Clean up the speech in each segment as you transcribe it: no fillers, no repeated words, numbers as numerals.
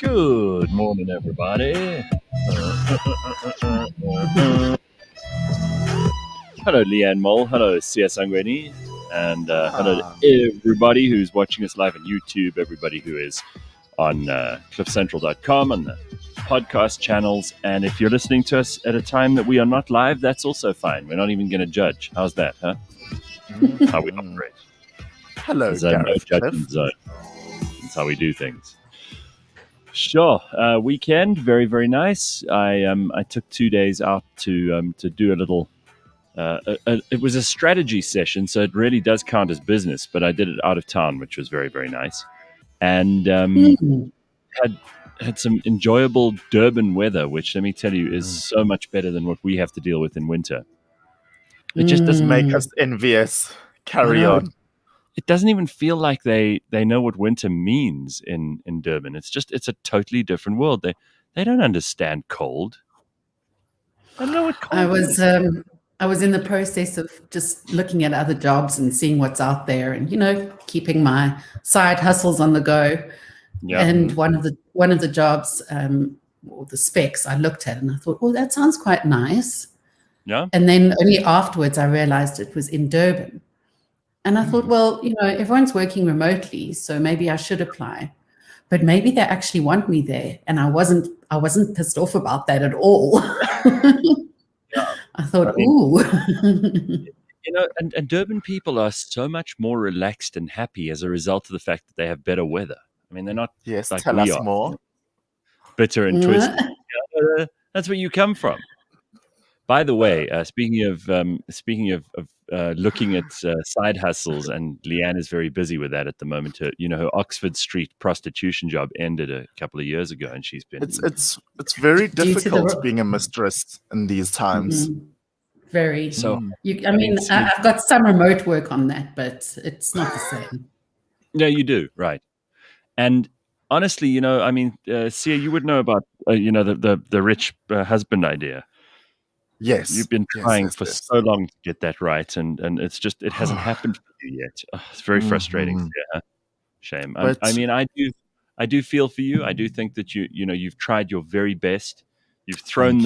Good morning, everybody. Hello, Leigh-Ann Mole. Hello, CS Angweni. And hello to everybody who's watching us live on YouTube, everybody who is on cliffcentral.com, on the podcast channels. And if you're listening to us at a time that we are not live, that's also fine. We're not even going to judge. How's that, huh? How we operate. Hello, Gareth. No judgment zone. That's how we do things. Sure. Weekend, very, very nice. I took 2 days out to do a little. It was a strategy session, so it really does count as business. But I did it out of town, which was very, very nice, and had some enjoyable Durban weather, which let me tell you is so much better than what we have to deal with in winter. It just doesn't make us envious. Carry on. It doesn't even feel like they know what winter means in Durban. It's a totally different world. They don't understand cold. I don't know what cold is. I was in the process of just looking at other jobs and seeing what's out there, and keeping my side hustles on the go. Yeah. And one of the jobs, or the specs, I looked at and I thought, oh, that sounds quite nice. Yeah. And then only afterwards I realized it was in Durban. And I thought, well, everyone's working remotely, so maybe I should apply. But maybe they actually want me there, and I wasn't pissed off about that at all. Yeah. I thought, ooh. And Durban people are so much more relaxed and happy as a result of the fact that they have better weather. I mean, they're not like tell we us are, more. Bitter and twisted. That's where you come from. By the way, speaking of looking at side hustles, and Leigh-Ann is very busy with that at the moment. Her Oxford Street prostitution job ended a couple of years ago, and she's been. It's very difficult being a mistress in these times. Mm-hmm. Very. So, I've got some remote work on that, but it's not the same. Yeah, you do, right? And honestly, Sia, you would know about the rich husband idea. Yes, you've been trying for so long to get that right, and it hasn't happened for you yet. It's very frustrating. Yeah, shame. But, I do feel for you. I do think that you've tried your very best. You've thrown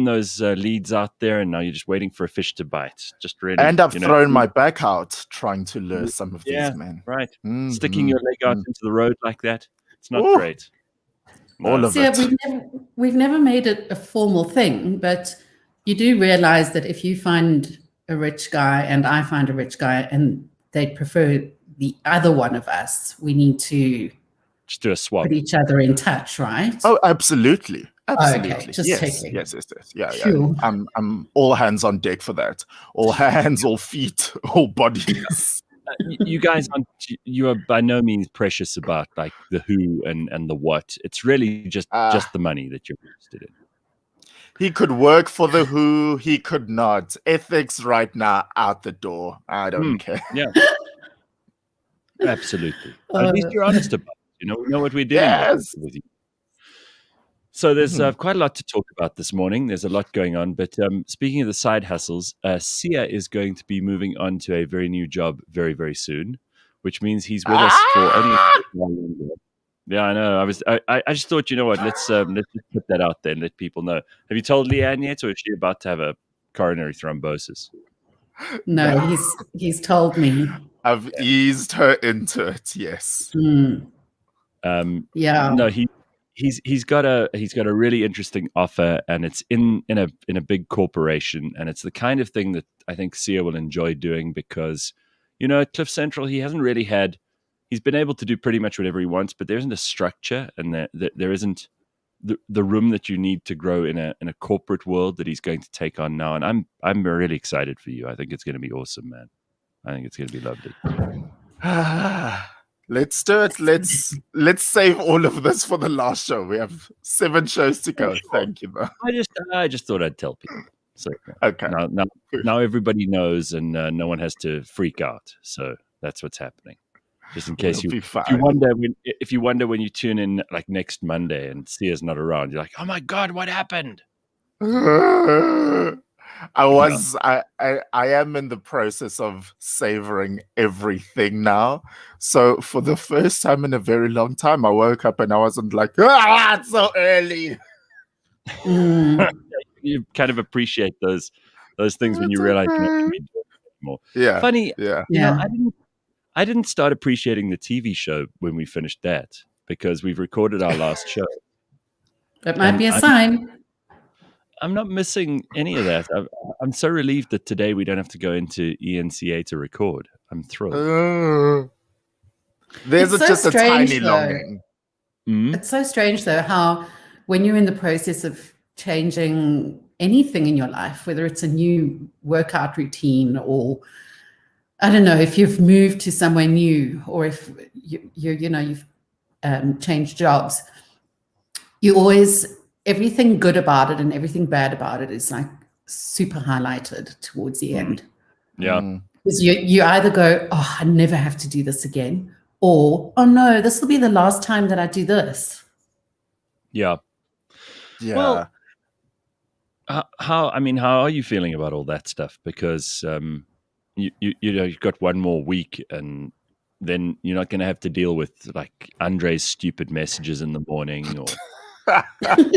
those leads out there, and now you're just waiting for a fish to bite. Just really, and I've thrown my back out trying to lure some of these men. Right, sticking your leg out into the road like that. It's not great. All of it. We've never made it a formal thing, but you do realize that if you find a rich guy and I find a rich guy and they prefer the other one of us, we need to just do a swap, put each other in touch, right? Oh, absolutely. Okay, just checking. Yes. Yeah. I'm all hands on deck for that. All hands, all feet, all bodies. You guys, you are by no means precious about like the who and the what. It's really just the money that you're interested in. He could work for the who, he could not. Ethics right now out the door. I don't care. Yeah, absolutely. At least you're honest about it. We know what we're doing with you. So there's quite a lot to talk about this morning. There's a lot going on. But speaking of the side hustles, Sia is going to be moving on to a very new job very, very soon, which means he's with us for only a longer. Yeah, I know. I just thought, let's just put that out there and let people know. Have you told Leigh-Ann yet, or is she about to have a coronary thrombosis? No, he's told me. I've eased her into it. Yes. Yeah. No, He's got a really interesting offer, and it's in a big corporation, and it's the kind of thing that I think Sia will enjoy doing because, at Cliff Central he hasn't really had. He's been able to do pretty much whatever he wants, but there isn't a structure, and there isn't the room that you need to grow in a corporate world that he's going to take on now. And I'm really excited for you. I think it's going to be awesome, man. I think it's going to be lovely. Let's do it. Let's save all of this for the last show. We have 7 shows to go. Thank you, though. I just thought I'd tell people. So okay. Now everybody knows, and no one has to freak out. So that's what's happening. Just in case if you wonder when you tune in like next Monday and Sia's not around, you're like, oh my God, what happened? I am in the process of savoring everything now. So for the first time in a very long time, I woke up and I wasn't like, it's so early. You kind of appreciate those things when you realize you're not going to be doing it anymore. Yeah. Funny, Yeah. you know, I didn't start appreciating the TV show when we finished that, because we've recorded our last show. That might be a sign. I'm not missing any of that. I'm so relieved that today we don't have to go into ENCA to record. I'm thrilled. There's It's so just strange, a tiny longing. It's so strange, though, how when you're in the process of changing anything in your life, whether it's a new workout routine or, I don't know, if you've moved to somewhere new, or if you've changed jobs, you always, everything good about it and everything bad about it is like super highlighted towards the end. Yeah. Because you either go, oh, I never have to do this again, or, oh no, this will be the last time that I do this. Yeah. Yeah. Well, how are you feeling about all that stuff? Because you've got one more week, and then you're not going to have to deal with like Andre's stupid messages in the morning, or having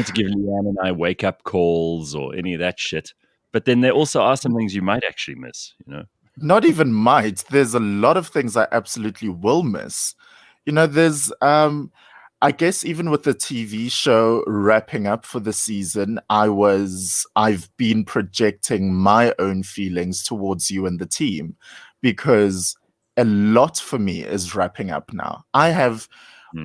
to give Leigh-Ann and I wake up calls or any of that shit. But then there also are some things you might actually miss, you know? Not even might. There's a lot of things I absolutely will miss. You know, there's I guess even with the TV show wrapping up for the season, I've been projecting my own feelings towards you and the team, because a lot for me is wrapping up now. I have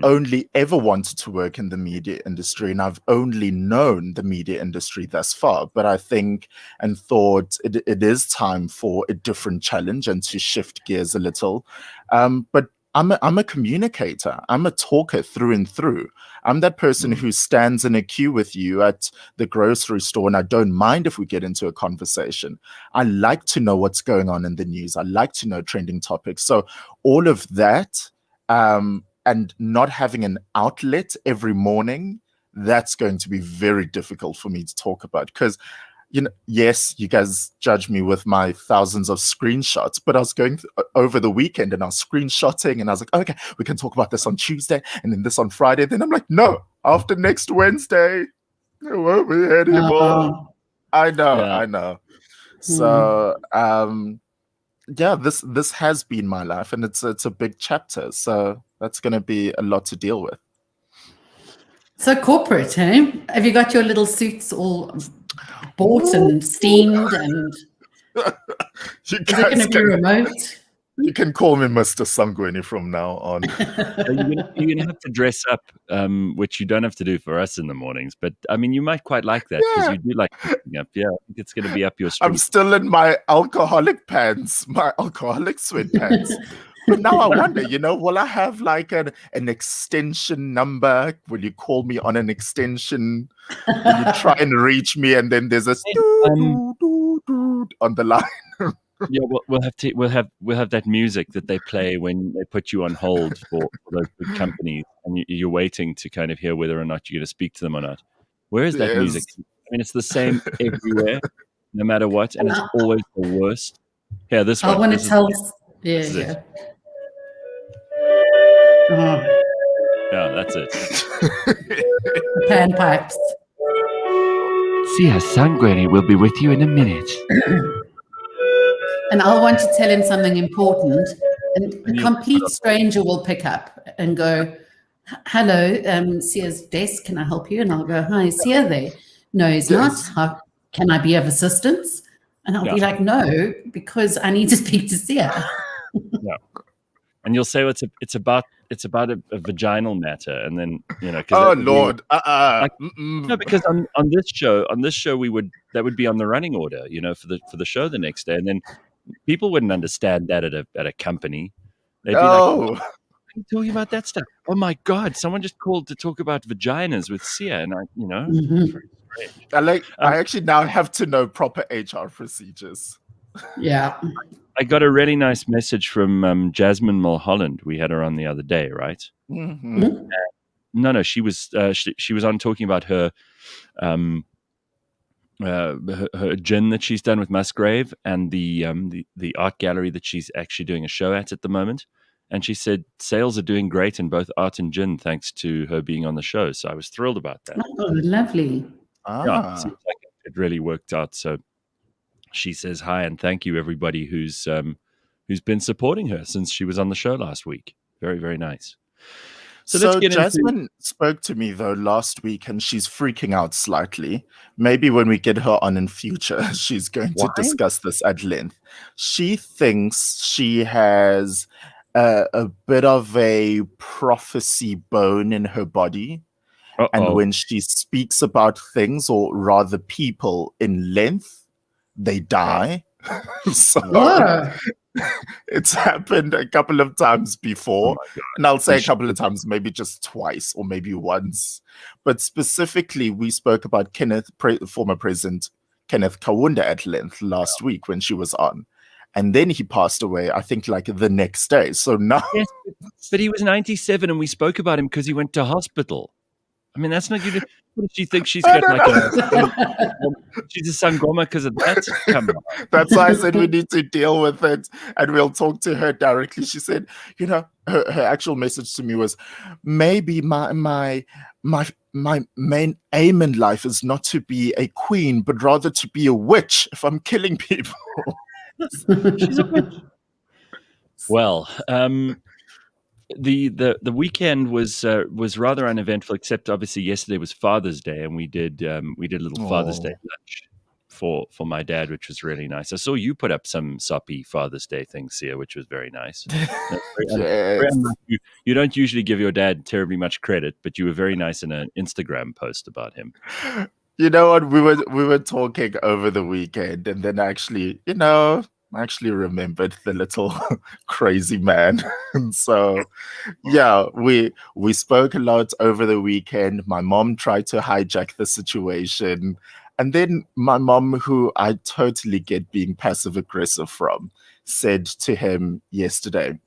only ever wanted to work in the media industry, and I've only known the media industry thus far. But I think and thought it is time for a different challenge and to shift gears a little. But I'm a communicator. I'm a talker through and through. I'm that person who stands in a queue with you at the grocery store, and I don't mind if we get into a conversation. I like to know what's going on in the news. I like to know trending topics. So all of that, and not having an outlet every morning, that's going to be very difficult for me to talk about. Because, you know, yes, you guys judge me with my thousands of screenshots, but I was going over the weekend and I was screenshotting, and I was like, okay, we can talk about this on Tuesday and then this on Friday. Then I'm like, no, after next Wednesday, it won't be anymore. I know. So, yeah, this has been my life, and it's a big chapter. So that's going to be a lot to deal with. So corporate, eh? Have you got your little suits all bought and steamed, and is it going to be remote? You can call me Mr. Sangweni from now on. You're gonna have to dress up, which you don't have to do for us in the mornings. But I mean, you might quite like that, because you do like dressing up. Yeah, I think it's going to be up your street. I'm still in my alcoholic pants, my alcoholic sweatpants. But now I wonder, you know, will I have like an extension number? Will you call me on an extension? Will you try and reach me, and then there's a on the line? Yeah, we'll have that music that they play when they put you on hold for those big companies, and you're waiting to kind of hear whether or not you're going to speak to them or not. Where is that music? I mean, it's the same everywhere, no matter what, and it's always the worst. Yeah, this one. I want to tell. Yeah. Yeah, that's it. Panpipes. Sia Sangweni will be with you in a minute. And I'll want to tell him something important, and a complete stranger will pick up and go, hello, Sia's desk, can I help you? And I'll go, hi, is Sia there? No, he's not. Can I be of assistance? And I'll be like, no, because I need to speak to Sia. Yeah. And you'll say, well, it's about a vaginal matter, and then, you know. Oh Lord! No, because on this show that would be on the running order, you know, for the show the next day, and then people wouldn't understand that at a company. They'd be like, "What are you talking about that stuff? Oh my God! Someone just called to talk about vaginas with Sia," and I actually now have to know proper HR procedures. Yeah. I got a really nice message from Jasmine Mulholland. We had her on the other day, right? No, she was she was on talking about her her gin that she's done with Musgrave, and the art gallery that she's actually doing a show at the moment. And she said sales are doing great in both art and gin thanks to her being on the show. So I was thrilled about that. Oh, lovely. Yeah, it seems like it really worked out. So she says hi and thank you everybody who's been supporting her since she was on the show last week. Very, very nice. So let's get Jasmine spoke to me though last week, and she's freaking out slightly. Maybe when we get her on in future, she's going to discuss this at length. She thinks she has a bit of a prophecy bone in her body. And when she speaks about things, or rather people, in length, they die. So it's happened a couple of times before, and I'll say a couple of times, maybe just twice or maybe once. But specifically, we spoke about former President Kenneth Kaunda at length last week when she was on. And then he passed away, I think, like the next day. So now... Yes, but he was 97 and we spoke about him because he went to hospital. I mean, that's not good. What does she think? She's got she's a sangoma because of that? Come on. That's why I said we need to deal with it, and we'll talk to her directly. She said, her actual message to me was, maybe my main aim in life is not to be a queen, but rather to be a witch if I'm killing people. She's a witch. Well, the weekend was rather uneventful, except obviously yesterday was Father's Day, and we did a little Father's Day lunch for my dad, which was really nice. I saw you put up some soppy Father's Day things here, which was very nice. You don't usually give your dad terribly much credit, but you were very nice in an Instagram post about him. You know what? We were talking over the weekend, and then actually, I actually remembered the little crazy man. And so, yeah, we spoke a lot over the weekend. My mom tried to hijack the situation. And then my mom, who I totally get being passive aggressive from, said to him yesterday,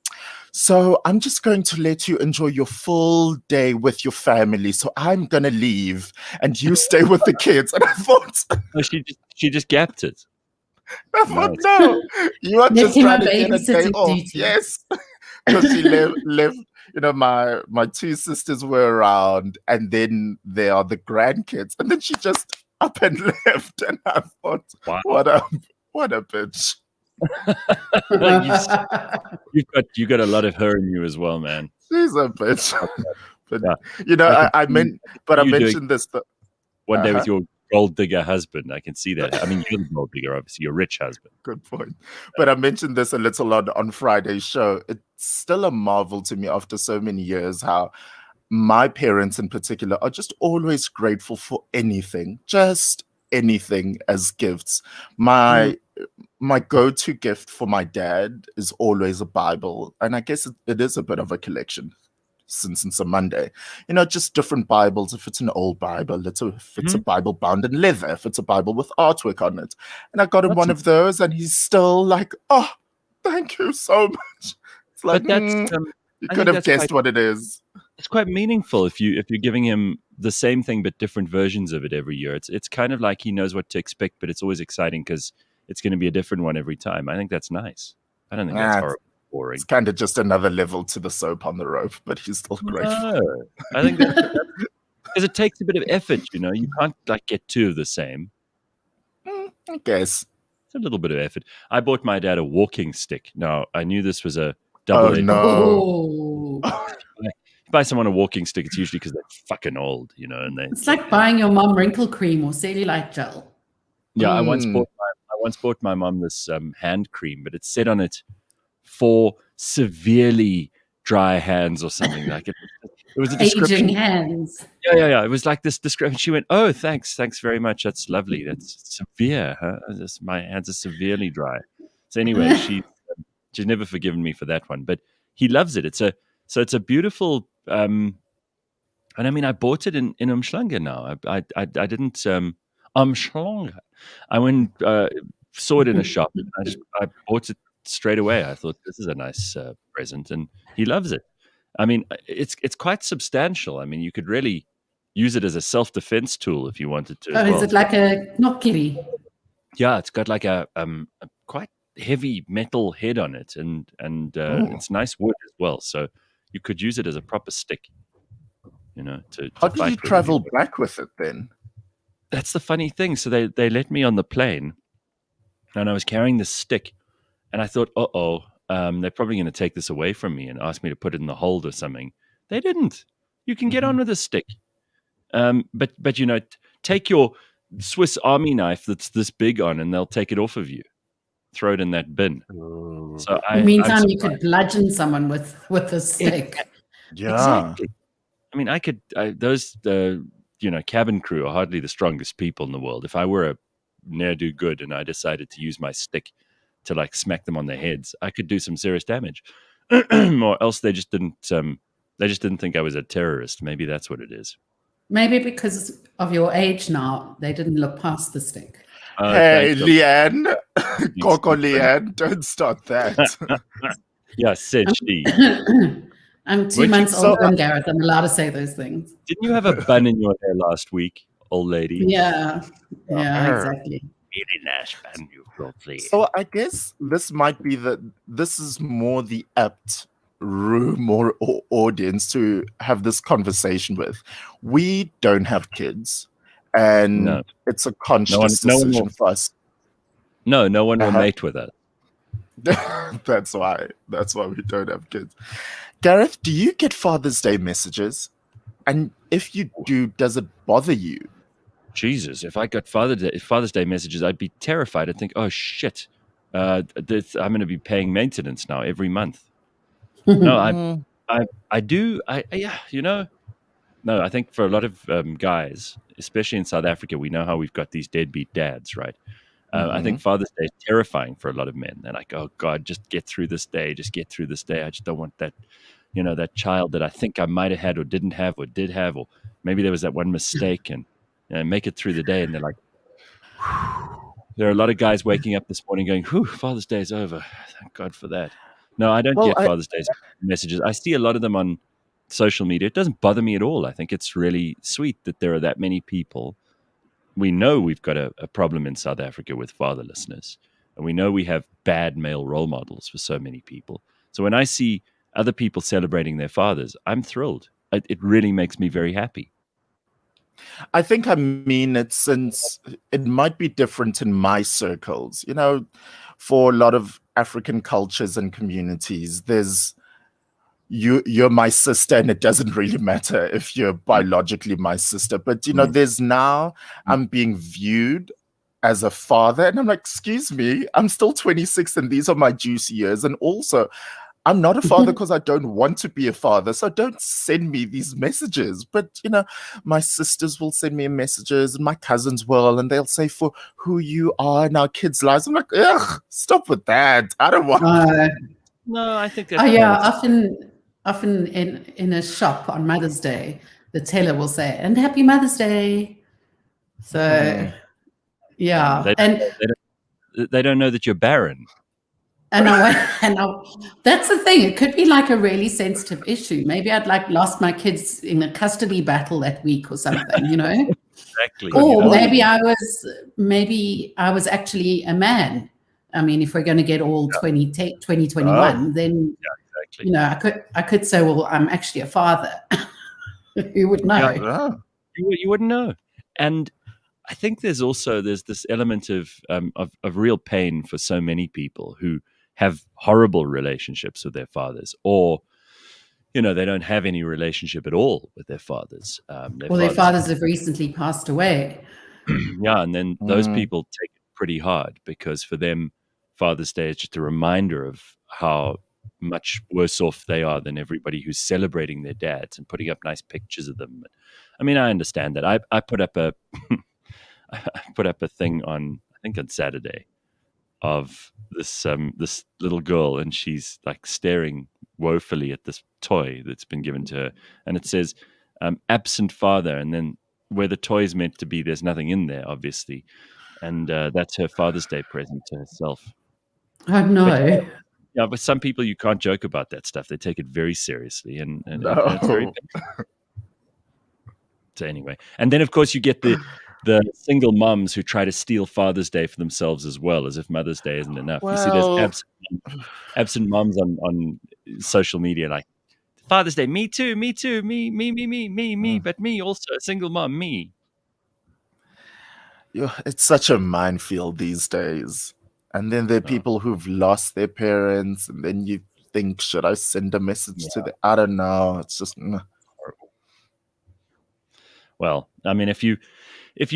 so I'm just going to let you enjoy your full day with your family. So I'm going to leave and you stay with the kids. And I thought... Oh, she just gapped it. I thought, no, you are just trying to get a day off. Yes. Because she left, my two sisters were around, and then there are the grandkids. And then she just up and left. And I thought, wow. What a bitch. you got a lot of her in you as well, man. She's a bitch. But I mentioned this one day with your gold digger husband. I can see that. I mean, you're the gold digger, obviously, your rich husband. Good point. But I mentioned this a little on Friday's show. It's still a marvel to me after so many years how my parents in particular are just always grateful for anything, just anything as gifts. My go-to gift for my dad is always a Bible, and I guess it is a bit of a collection since it's a Monday. Just different Bibles. If it's an old Bible, if it's a Bible bound in leather, if it's a Bible with artwork on it. And I got him one of those, and he's still like, oh, thank you so much. It's like, you could have guessed what it is. It's quite meaningful if you're giving him the same thing but different versions of it every year. It's kind of like he knows what to expect, but it's always exciting because it's going to be a different one every time. I think that's nice. I don't think that's horrible. Boring. It's kind of just another level to the soap on the rope, but he's still grateful. No, I think that's because it takes a bit of effort. You can't get two of the same. I guess it's a little bit of effort. I bought my dad a walking stick. Now I knew this was a double. Oh no! You buy someone a walking stick, it's usually because they're fucking old, and it's like buying your mom wrinkle cream or cellulite gel. Yeah, I once bought my mom this hand cream, but it said on it for severely dry hands or something like it. It was a description. Aging hands. Yeah. It was like this description. She went, "Oh, thanks very much. That's lovely. That's severe, huh? My hands are severely dry." So anyway, she's never forgiven me for that one, but he loves it. It's a beautiful. And I mean, I bought it in Umhlanga now. I didn't Umhlanga. I went saw it in a shop. And I bought it straight away. I thought this is a nice present, and he loves it. I mean, it's quite substantial. I mean, you could really use it as a self-defense tool if you wanted to. Oh, as well. Is it like a knockily? Yeah, it's got like a quite heavy metal head on it, and it's nice wood as well. So you could use it as a proper stick, to How did fight you with travel people. back with it then? That's the funny thing. So they let me on the plane, and I was carrying this stick, and I thought, they're probably going to take this away from me and ask me to put it in the hold or something. They didn't. You can get on with a stick. But take your Swiss Army knife that's this big on, and they'll take it off of you. Throw it in that bin. So In the meantime, you could bludgeon someone with a stick. Yeah. Exactly. I mean, those cabin crew are hardly the strongest people in the world. If I were a ne'er-do-good and I decided to use my stick to like smack them on their heads, I could do some serious damage. Or else they just didn't think I was a terrorist. Maybe that's what it is. Maybe because of your age now, they didn't look past the stick. Hey, Leigh-Ann. Coco Leigh-Ann, don't start that. Yeah, said she. I'm 2 months older than Gareth. I'm allowed to say those things. Didn't you have a bun in your hair last week, old lady? Yeah, exactly. Really nice bun, you lovely. So I guess this might be this is more the apt room or audience to have this conversation with. We don't have kids, and it's a conscious decision for us. No one will mate with us. That's why we don't have kids. Gareth, do you get Father's Day messages? And if you do, does it bother you? Jesus, if I got Father's Day messages, I'd be terrified. I'd think, oh shit, I'm going to be paying maintenance now every month. No, I do. No, I think for a lot of guys, especially in South Africa, we know how we've got these deadbeat dads, right? I think Father's Day is terrifying for a lot of men. They're like, oh God, just get through this day. Just get through this day. I just don't want that, that child that I think I might have had or didn't have or did have, or maybe there was that one mistake, and make it through the day. And they're like, whew. There are a lot of guys waking up this morning going, whew, Father's Day is over. Thank God for that. No, I don't get Father's Day messages. I see a lot of them on social media. It doesn't bother me at all. I think it's really sweet that there are that many people. We know we've got a problem in South Africa with fatherlessness, and we know we have bad male role models for so many people. So when I see other people celebrating their fathers, I'm thrilled. It really makes me very happy. I think since it might be different in my circles, for a lot of African cultures and communities, there's you're my sister, and it doesn't really matter if you're biologically my sister. But there's now I'm being viewed as a father, and I'm like, excuse me, I'm still 26, and these are my juicy years, and also I'm not a father because I don't want to be a father. So don't send me these messages. But, my sisters will send me messages, and my cousins will, and they'll say for who you are in our kids' lives. I'm like, ugh, stop with that. I don't want No, I think that's often in a shop on Mother's Day, the teller will say, and Happy Mother's Day. So, they don't know that you're barren. And that's the thing. It could be like a really sensitive issue. Maybe I'd lost my kids in a custody battle that week or something, Exactly. Or maybe I was actually a man. I mean, if we're going to get all 2021, then exactly. I could say, well, I'm actually a father. Who would know? Yeah. You wouldn't know. And I think there's this element of real pain for so many people who have horrible relationships with their fathers, or they don't have any relationship at all with their fathers. Their fathers have recently passed away. Yeah, and then those people take it pretty hard, because for them, Father's Day is just a reminder of how much worse off they are than everybody who's celebrating their dads and putting up nice pictures of them. I mean, I understand that. I put up a thing on Saturday of this little girl, and she's like staring woefully at this toy that's been given to her, and it says absent father, and then where the toy's meant to be, there's nothing in there, obviously, and that's her Father's Day present to herself. Oh no. But some people, you can't joke about that stuff. They take it very seriously, and it's very So anyway, and then of course you get the single moms who try to steal Father's Day for themselves as well, as if Mother's Day isn't enough. You see, there's Well, absent moms on social media like, Father's Day, me too, me, but me also, a single mom, me. it's such a minefield these days. And then there are people who've lost their parents, and then you think, should I send a message to them? I don't know. It's just horrible. Well, I mean, if you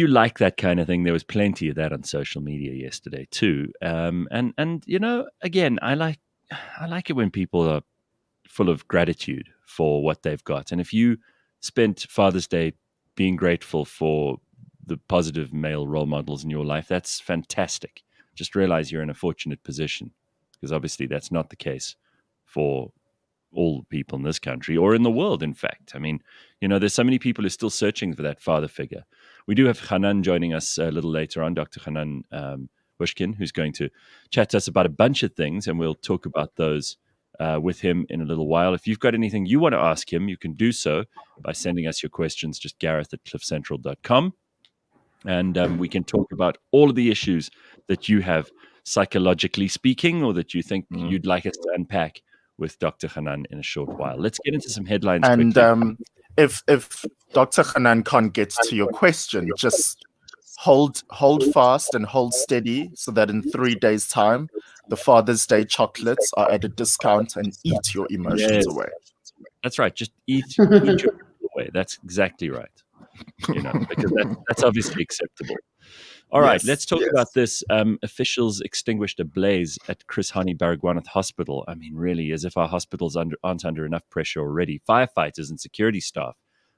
like that kind of thing, there was plenty of that on social media yesterday too. And you know, again, I like it when people are full of gratitude for what they've got. And if you spent Father's Day being grateful for the positive male role models in your life, that's fantastic. Just realize you're in a fortunate position, because obviously that's not the case for all people in this country or in the world, in fact. I mean, you know, there's so many people who are still searching for that father figure. We do have Hanan joining us a little later on, Dr. Hanan Bushkin, who's going to chat to us about a bunch of things, and we'll talk about those with him in a little while. If you've got anything you want to ask him, you can do so by sending us your questions, just gareth@cliffcentral.com. And we can talk about all of the issues that you have psychologically speaking, or that you think you'd like us to unpack with Dr. Hanan in a short while. Let's get into some headlines quickly. And if Dr. Hanan can't get to your question, just hold fast and hold steady, so that in 3 days' time, the Father's Day chocolates are at a discount, and eat your emotions away. That's right. Just eat your emotions away. That's exactly right. You know, because that's obviously acceptable. All right, let's talk about this. Officials extinguished a blaze at Chris Hani Baragwanath Hospital. I mean, really, as if our hospitals aren't under enough pressure already. Firefighters and security staff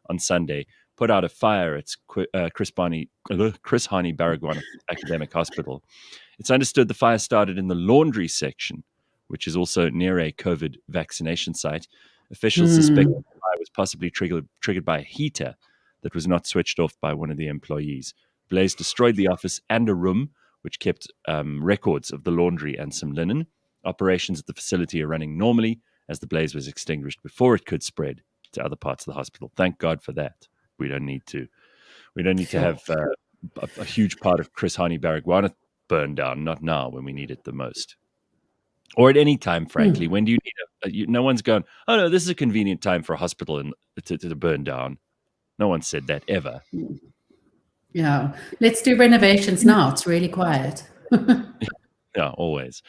on Sunday put out a fire at Chris Hani Baragwanath Academic Hospital. It's understood the fire started in the laundry section, which is also near a COVID vaccination site. Officials suspect the fire was possibly triggered by a heater that was not switched off by one of the employees. Blaze destroyed the office and a room, which kept records of the laundry and some linen. Operations at the facility are running normally, as the blaze was extinguished before it could spread to other parts of the hospital. Thank God for that. We don't need to have a huge part of Chris Hani Baragwanath burned down. Not now, when we need it the most, or at any time. Frankly, when do you need no one's going, oh no, this is a convenient time for a hospital to burn down. No one said that ever. Yeah, let's do renovations now. It's really quiet. Yeah, always.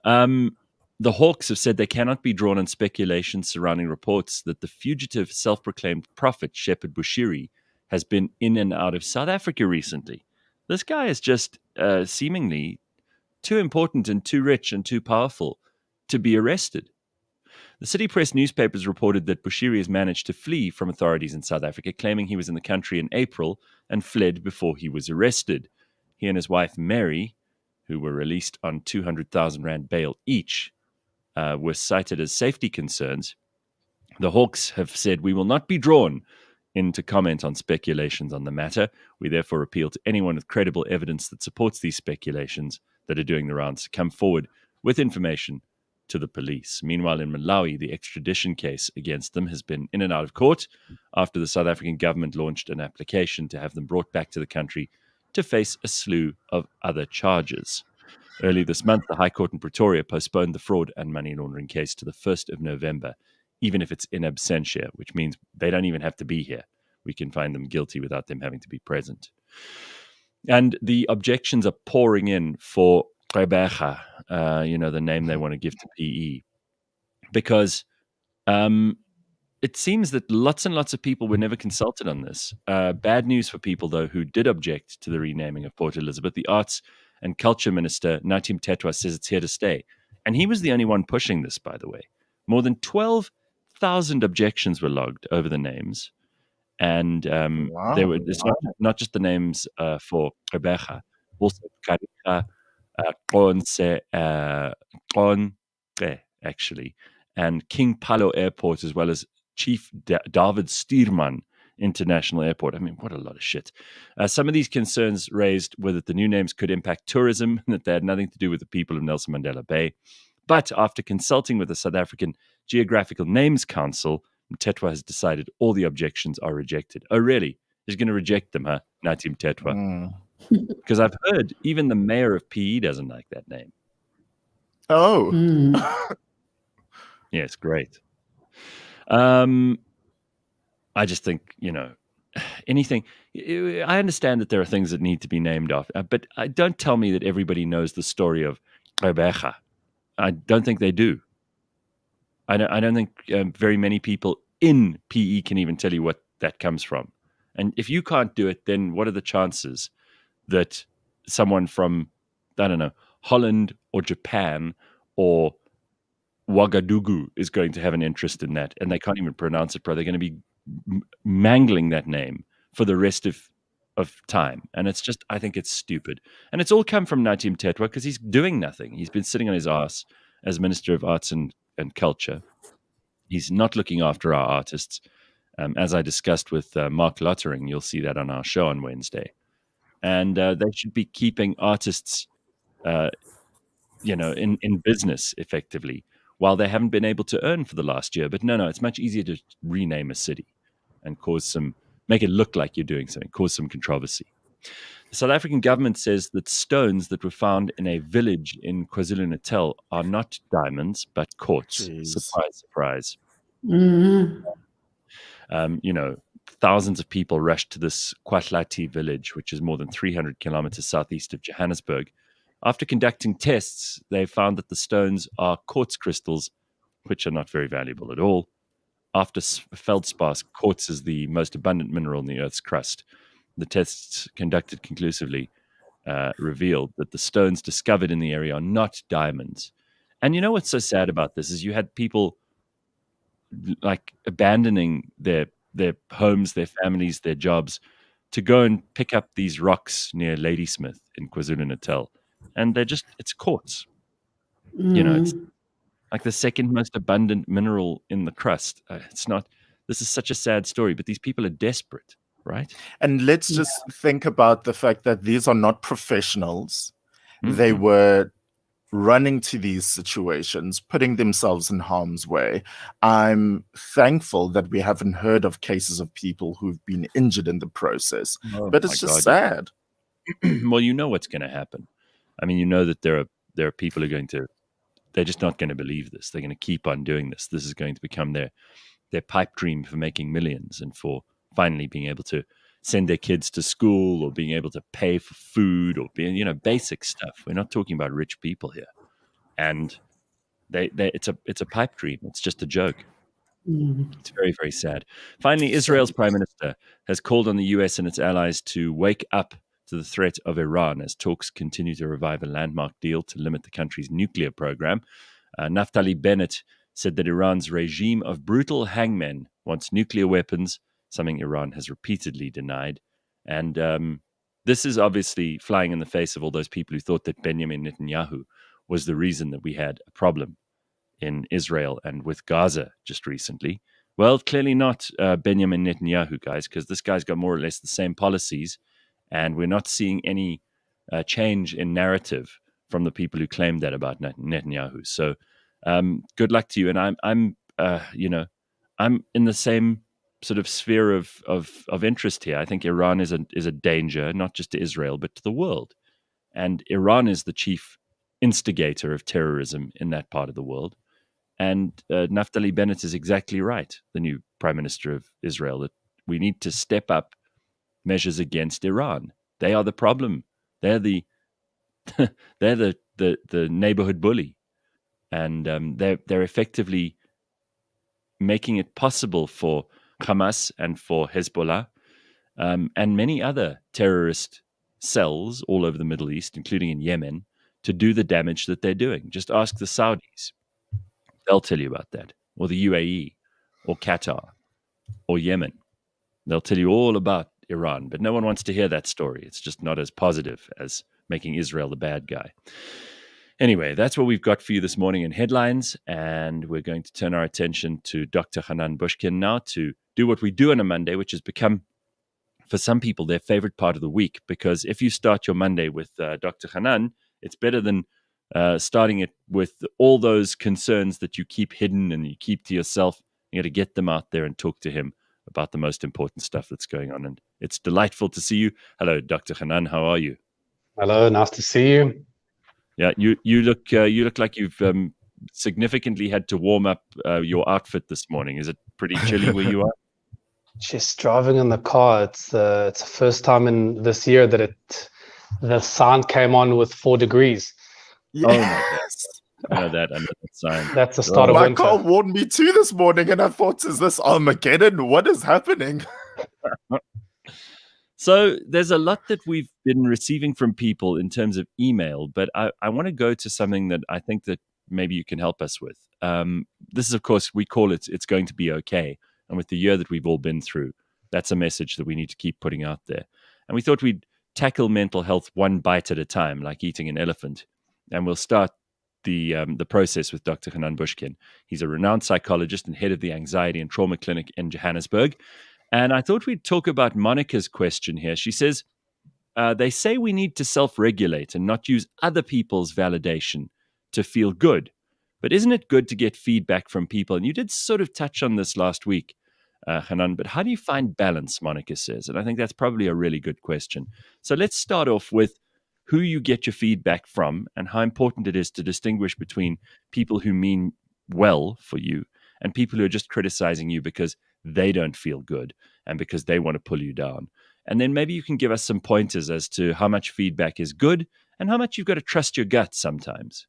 The Hawks have said they cannot be drawn on speculation surrounding reports that the fugitive self-proclaimed prophet Shepherd Bushiri has been in and out of South Africa recently. This guy is just seemingly too important and too rich and too powerful to be arrested. The City Press newspapers reported that Bushiri has managed to flee from authorities in South Africa, claiming he was in the country in April and fled before he was arrested. He and his wife, Mary, who were released on 200,000 Rand bail each, were cited as safety concerns. The Hawks have said, we will not be drawn into comment on speculations on the matter. We therefore appeal to anyone with credible evidence that supports these speculations that are doing the rounds to come forward with information to the police. Meanwhile, in Malawi, the extradition case against them has been in and out of court after the South African government launched an application to have them brought back to the country to face a slew of other charges. Early this month, the High Court in Pretoria postponed the fraud and money laundering case to the 1st of November, even if it's in absentia, which means they don't even have to be here. We can find them guilty without them having to be present. And the objections are pouring in for Gqeberha, the name they want to give to PE, because it seems that lots and lots of people were never consulted on this. Bad news for people, though, who did object to the renaming of Port Elizabeth. The Arts and Culture Minister, Natim Tetwa, says it's here to stay. And he was the only one pushing this, by the way. More than 12,000 objections were logged over the names. And it's not just the names for Gqeberha, also Karika, actually, and King Palo Airport, as well as Chief David Stuurman International Airport. I mean, what a lot of shit. Some of these concerns raised were that the new names could impact tourism, and that they had nothing to do with the people of Nelson Mandela Bay. But after consulting with the South African Geographical Names Council, Tetwa has decided all the objections are rejected. Oh, really? He's going to reject them, huh? Natim Tetwa. Mm. Because I've heard even the mayor of PE doesn't like that name. Oh. Yes, great. I just think, anything. I understand that there are things that need to be named off, but don't tell me that everybody knows the story of Rebecca. I don't think they do. I don't think very many people in PE can even tell you what that comes from. And if you can't do it, then what are the chances that someone from, I don't know, Holland or Japan or Ouagadougou is going to have an interest in that, and they can't even pronounce it, bro. They're going to be mangling that name for the rest of time. And it's just, I think it's stupid. And it's all come from Natim Tetwa because he's doing nothing. He's been sitting on his ass as Minister of Arts and Culture. He's not looking after our artists. As I discussed with Mark Lottering, you'll see that on our show on Wednesday. And they should be keeping artists, in business effectively, while they haven't been able to earn for the last year. But no, it's much easier to rename a city and make it look like you're doing something, cause some controversy. The South African government says that stones that were found in a village in KwaZulu-Natal are not diamonds, but quartz. Jeez. Surprise, surprise. Mm. Thousands of people rushed to this Kwatlati village, which is more than 300 kilometers southeast of Johannesburg. After conducting tests, they found that the stones are quartz crystals, which are not very valuable at all. After feldspar, quartz is the most abundant mineral in the Earth's crust. The tests conducted conclusively revealed that the stones discovered in the area are not diamonds. And you know what's so sad about this is you had people like abandoning their homes, their families, their jobs to go and pick up these rocks near Ladysmith in KwaZulu-Natal. And it's quartz. It's like the second most abundant mineral in the crust. This is such a sad story, but these people are desperate, right? And let's just think about the fact that these are not professionals. Mm-hmm. They were running to these situations, putting themselves in harm's way. I'm thankful that we haven't heard of cases of people who've been injured in the process, but it's just sad. Well, you know what's going to happen. I mean, you know that there are people who are they're just not going to believe this. They're going to keep on doing this. This is going to become their pipe dream for making millions and for finally being able to send their kids to school or being able to pay for food or being, basic stuff. We're not talking about rich people here. And it's a pipe dream. It's just a joke. It's very, very sad. Finally, Israel's prime minister has called on the US and its allies to wake up to the threat of Iran as talks continue to revive a landmark deal to limit the country's nuclear program. Naftali Bennett said that Iran's regime of brutal hangmen wants nuclear weapons, something Iran has repeatedly denied. And this is obviously flying in the face of all those people who thought that Benjamin Netanyahu was the reason that we had a problem in Israel and with Gaza just recently. Well, clearly not Benjamin Netanyahu, guys, because this guy's got more or less the same policies, and we're not seeing any change in narrative from the people who claimed that about Netanyahu. So good luck to you. And I'm in the same sort of sphere of interest here. I think Iran is a danger, not just to Israel, but to the world. And Iran is the chief instigator of terrorism in that part of the world. And Naftali Bennett is exactly right, the new prime minister of Israel, that we need to step up measures against Iran. They are the problem. They're the the neighborhood bully, and they're effectively making it possible for Hamas and for Hezbollah and many other terrorist cells all over the Middle East, including in Yemen, to do the damage that they're doing. Just ask the Saudis. They'll tell you about that. Or the UAE, or Qatar, or Yemen. They'll tell you all about Iran, but no one wants to hear that story. It's just not as positive as making Israel the bad guy. Anyway, that's what we've got for you this morning in headlines, and we're going to turn our attention to Dr. Hanan Bushkin now to do what we do on a Monday, which has become, for some people, their favorite part of the week, because if you start your Monday with Dr. Hanan, it's better than starting it with all those concerns that you keep hidden and you keep to yourself. You got to get them out there and talk to him about the most important stuff that's going on. And it's delightful to see you. Hello, Dr. Hanan. How are you? Hello, nice to see you. Yeah, you look like you've significantly had to warm up your outfit this morning. Is it pretty chilly where you are? Just driving in the car. It's the first time in this year that the sign came on with 4 degrees. Yes. I know that sign. That's the start of My winter. car warned me too this morning, and I thought, is this Armageddon? What is happening? So there's a lot that we've been receiving from people in terms of email, but I want to go to something that I think that maybe you can help us with. This is, of course, we call it It's Going to Be Okay. And with the year that we've all been through, that's a message that we need to keep putting out there. And we thought we'd tackle mental health one bite at a time, like eating an elephant. And we'll start the process with Dr. Hanan Bushkin. He's a renowned psychologist and head of the Anxiety and Trauma Clinic in Johannesburg. And I thought we'd talk about Monica's question here. She says, they say we need to self-regulate and not use other people's validation to feel good. But isn't it good to get feedback from people? And you did sort of touch on this last week, Hanan, but how do you find balance, Monica says? And I think that's probably a really good question. So let's start off with who you get your feedback from and how important it is to distinguish between people who mean well for you and people who are just criticizing you because they don't feel good and because they want to pull you down. And then maybe you can give us some pointers as to how much feedback is good and how much you've got to trust your gut sometimes.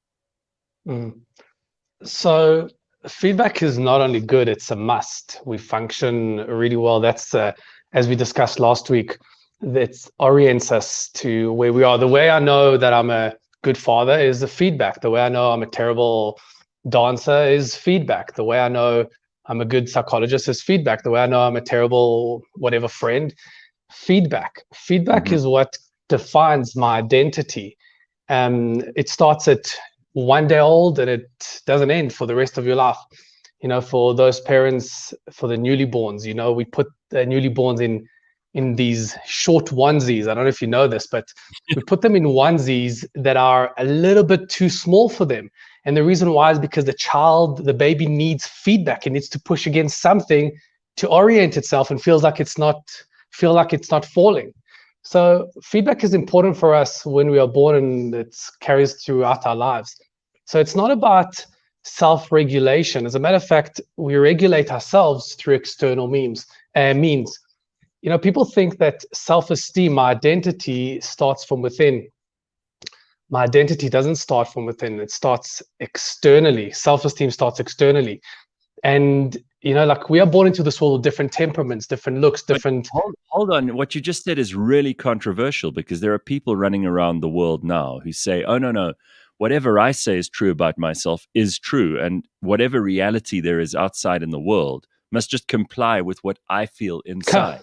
So feedback is not only good, it's a must. We function really well. That's, as we discussed last week, that orients us to where we are. The way I know that I'm a good father is the feedback. The way I know I'm a terrible dancer is feedback. The way I know I'm a good psychologist is feedback. The way I know I'm a terrible whatever friend, feedback. Feedback is what defines my identity. It starts at 1 day old and it doesn't end for the rest of your life. You know, for those parents, for the newlyborns, you know, we put the newlyborns in these short onesies. I don't know if you know this, but we put them in onesies that are a little bit too small for them. And the reason why is because the baby needs feedback. It needs to push against something to orient itself and feel like it's not falling. So feedback is important for us when we are born, and it carries throughout our lives. So it's not about self-regulation. As a matter of fact, we regulate ourselves through external means. You know, people think that self-esteem, my identity, starts from within. My identity doesn't start from within. It starts externally. Self-esteem starts externally. And, you know, like we are born into this world with different temperaments, different looks, different... Hold on. What you just said is really controversial because there are people running around the world now who say, oh, no, whatever I say is true about myself is true. And whatever reality there is outside in the world must just comply with what I feel inside.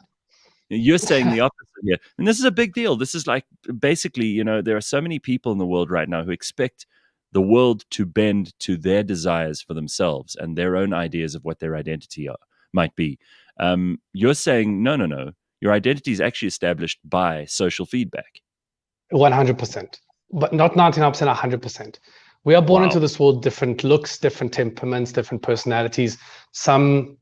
You're saying the opposite here. And this is a big deal. This is like basically, you know, there are so many people in the world right now who expect the world to bend to their desires for themselves and their own ideas of what their identity might be. You're saying, no. Your identity is actually established by social feedback. 100%, but not 99%, 100%. We are born into this world, different looks, different temperaments, different personalities. Some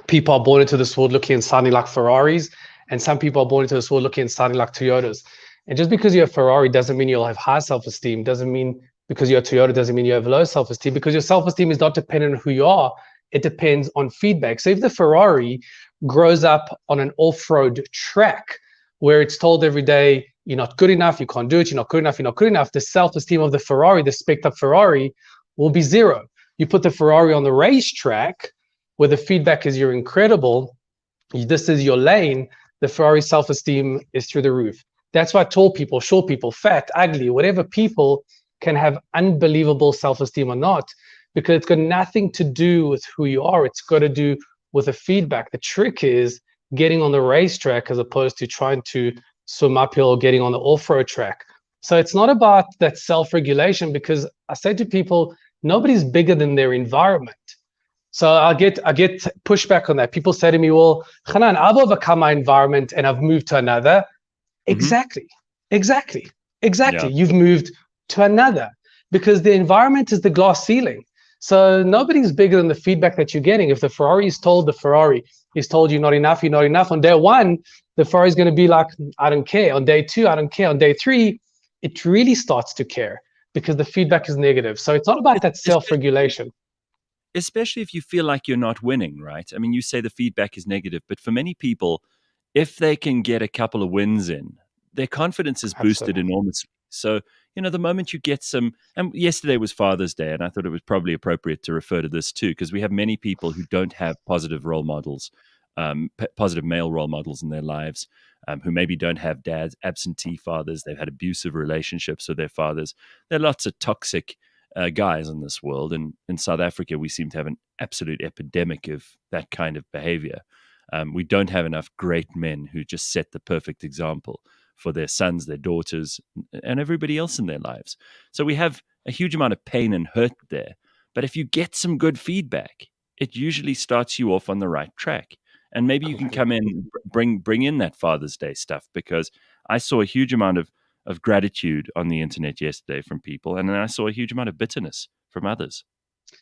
people are born into this world looking and sounding like Ferraris, and some people are born into this world looking and sounding like Toyotas. And just because you're a Ferrari doesn't mean you'll have high self-esteem, doesn't mean because you're a Toyota doesn't mean you have low self-esteem, because your self-esteem is not dependent on who you are. It depends on feedback. So if the Ferrari grows up on an off-road track where it's told every day, you're not good enough, you can't do it, you're not good enough, you're not good enough, the self-esteem of the Ferrari, the spec'd-up Ferrari, will be zero. You put the Ferrari on the racetrack where the feedback is you're incredible, this is your lane, the Ferrari self-esteem is through the roof. That's why tall people, short people, fat, ugly, whatever people can have unbelievable self-esteem or not, because it's got nothing to do with who you are. It's got to do with the feedback. The trick is getting on the racetrack as opposed to trying to swim uphill or getting on the off-road track. So it's not about that self-regulation, because I say to people, nobody's bigger than their environment. So I get pushback on that. People say to me, well, Hanan, I've overcome my environment and I've moved to another. Exactly. Yeah. You've moved to another, because the environment is the glass ceiling. So nobody's bigger than the feedback that you're getting. If the Ferrari is told the Ferrari, he's told you not enough, you're not enough. On day one, the furry is going to be like, I don't care. On day two, I don't care. On day three, it really starts to care because the feedback is negative. So it's not about that self-regulation. Especially if you feel like you're not winning, right? I mean, you say the feedback is negative, but for many people, if they can get a couple of wins in, their confidence is boosted enormously. So, the moment you get some, and yesterday was Father's Day, and I thought it was probably appropriate to refer to this too, because we have many people who don't have positive role models, positive male role models in their lives, who maybe don't have dads, absentee fathers, they've had abusive relationships with their fathers. There are lots of toxic guys in this world, and in South Africa, we seem to have an absolute epidemic of that kind of behavior. We don't have enough great men who just set the perfect example for their sons, their daughters, and everybody else in their lives. So we have a huge amount of pain and hurt there. But if you get some good feedback, it usually starts you off on the right track. And maybe you can come in, bring in that Father's Day stuff, because I saw a huge amount of gratitude on the internet yesterday from people, and then I saw a huge amount of bitterness from others.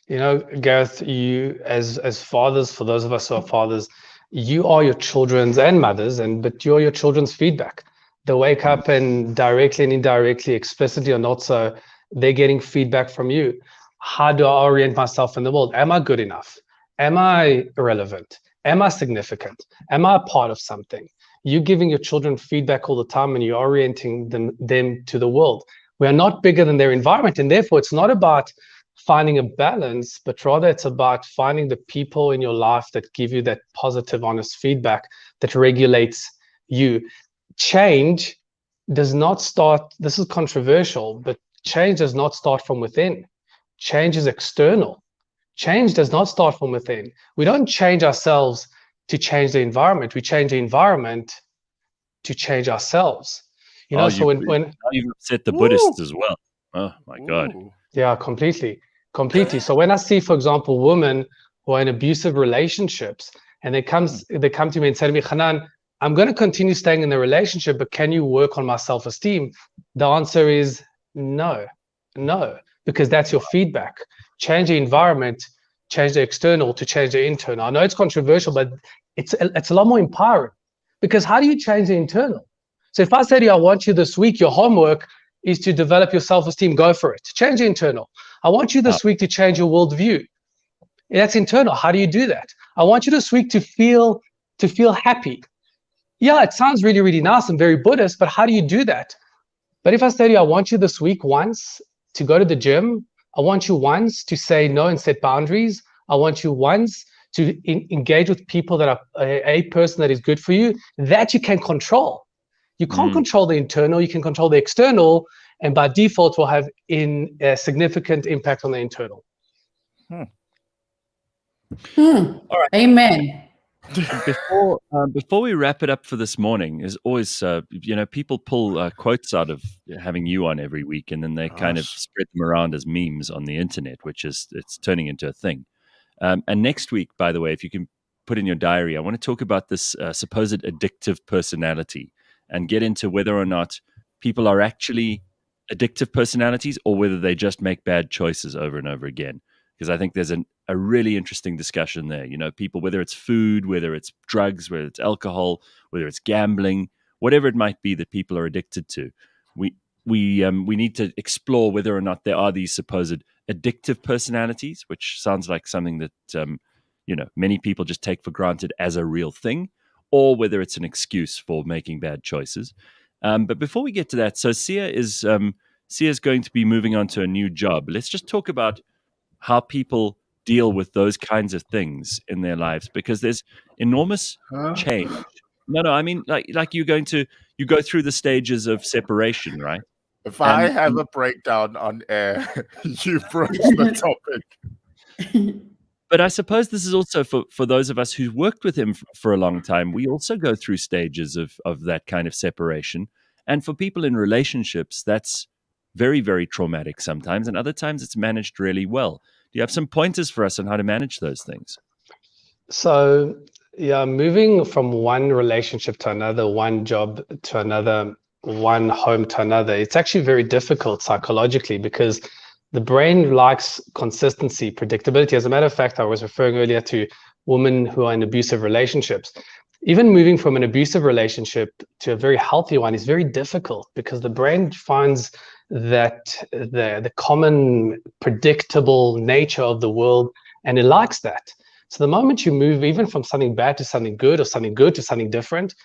Gareth, you as fathers, for those of us who are fathers, you are your children's and mothers, but you're your children's feedback. They wake up and directly and indirectly, explicitly or not so, they're getting feedback from you. How do I orient myself in the world? Am I good enough? Am I relevant? Am I significant? Am I a part of something? You're giving your children feedback all the time and you're orienting them to the world. We are not bigger than their environment, and therefore it's not about finding a balance, but rather it's about finding the people in your life that give you that positive, honest feedback that regulates you. Change does not start, this is controversial, but change does not start from within. Change is external. Change does not start from within. We don't change ourselves to change the environment. We change the environment to change ourselves. So when you've upset the Buddhists as well. Oh my God. Yeah, completely. So when I see, for example, women who are in abusive relationships, and they come to me and say to me, Hanan, I'm going to continue staying in the relationship, but can you work on my self-esteem? The answer is no, because that's your feedback. Change the environment, change the external to change the internal. I know it's controversial, but it's a lot more empowering, because how do you change the internal? So if I say to you, I want you this week, your homework is to develop your self-esteem, go for it. Change the internal. I want you this week to change your worldview. That's internal. How do you do that? I want you this week to feel happy. Yeah, it sounds really, really nice and very Buddhist, but how do you do that? But if I say to you, I want you this week once to go to the gym, I want you once to say no and set boundaries, I want you once to engage with people that are a person that is good for you, that you can control. You can't control the internal, you can control the external, and by default will have a significant impact on the internal. All right. Amen. Before we wrap it up for this morning, as always, people pull quotes out of having you on every week, and then they kind of spread them around as memes on the internet, it's turning into a thing. And next week, by the way, if you can put in your diary, I want to talk about this supposed addictive personality and get into whether or not people are actually addictive personalities or whether they just make bad choices over and over again. Because I think there's a really interesting discussion there. People, whether it's food, whether it's drugs, whether it's alcohol, whether it's gambling, whatever it might be that people are addicted to, we need to explore whether or not there are these supposed addictive personalities, which sounds like something that many people just take for granted as a real thing, or whether it's an excuse for making bad choices. But before we get to that, so Sia's going to be moving on to a new job. Let's just talk about how people deal with those kinds of things in their lives, because there's enormous change. No, I mean, like you go through the stages of separation, right? If I have a breakdown on air, you broach the topic. But I suppose this is also for those of us who've worked with him for a long time. We also go through stages of that kind of separation. And for people in relationships, that's very, very traumatic sometimes. And other times it's managed really well. Do you have some pointers for us on how to manage those things? So, yeah, moving from one relationship to another, one job to another, one home to another, it's actually very difficult psychologically because the brain likes consistency, predictability. As a matter of fact, I was referring earlier to women who are in abusive relationships. Even moving from an abusive relationship to a very healthy one is very difficult, because the brain finds that the common predictable nature of the world, and it likes that. So the moment you move even from something bad to something good, or something good to something different,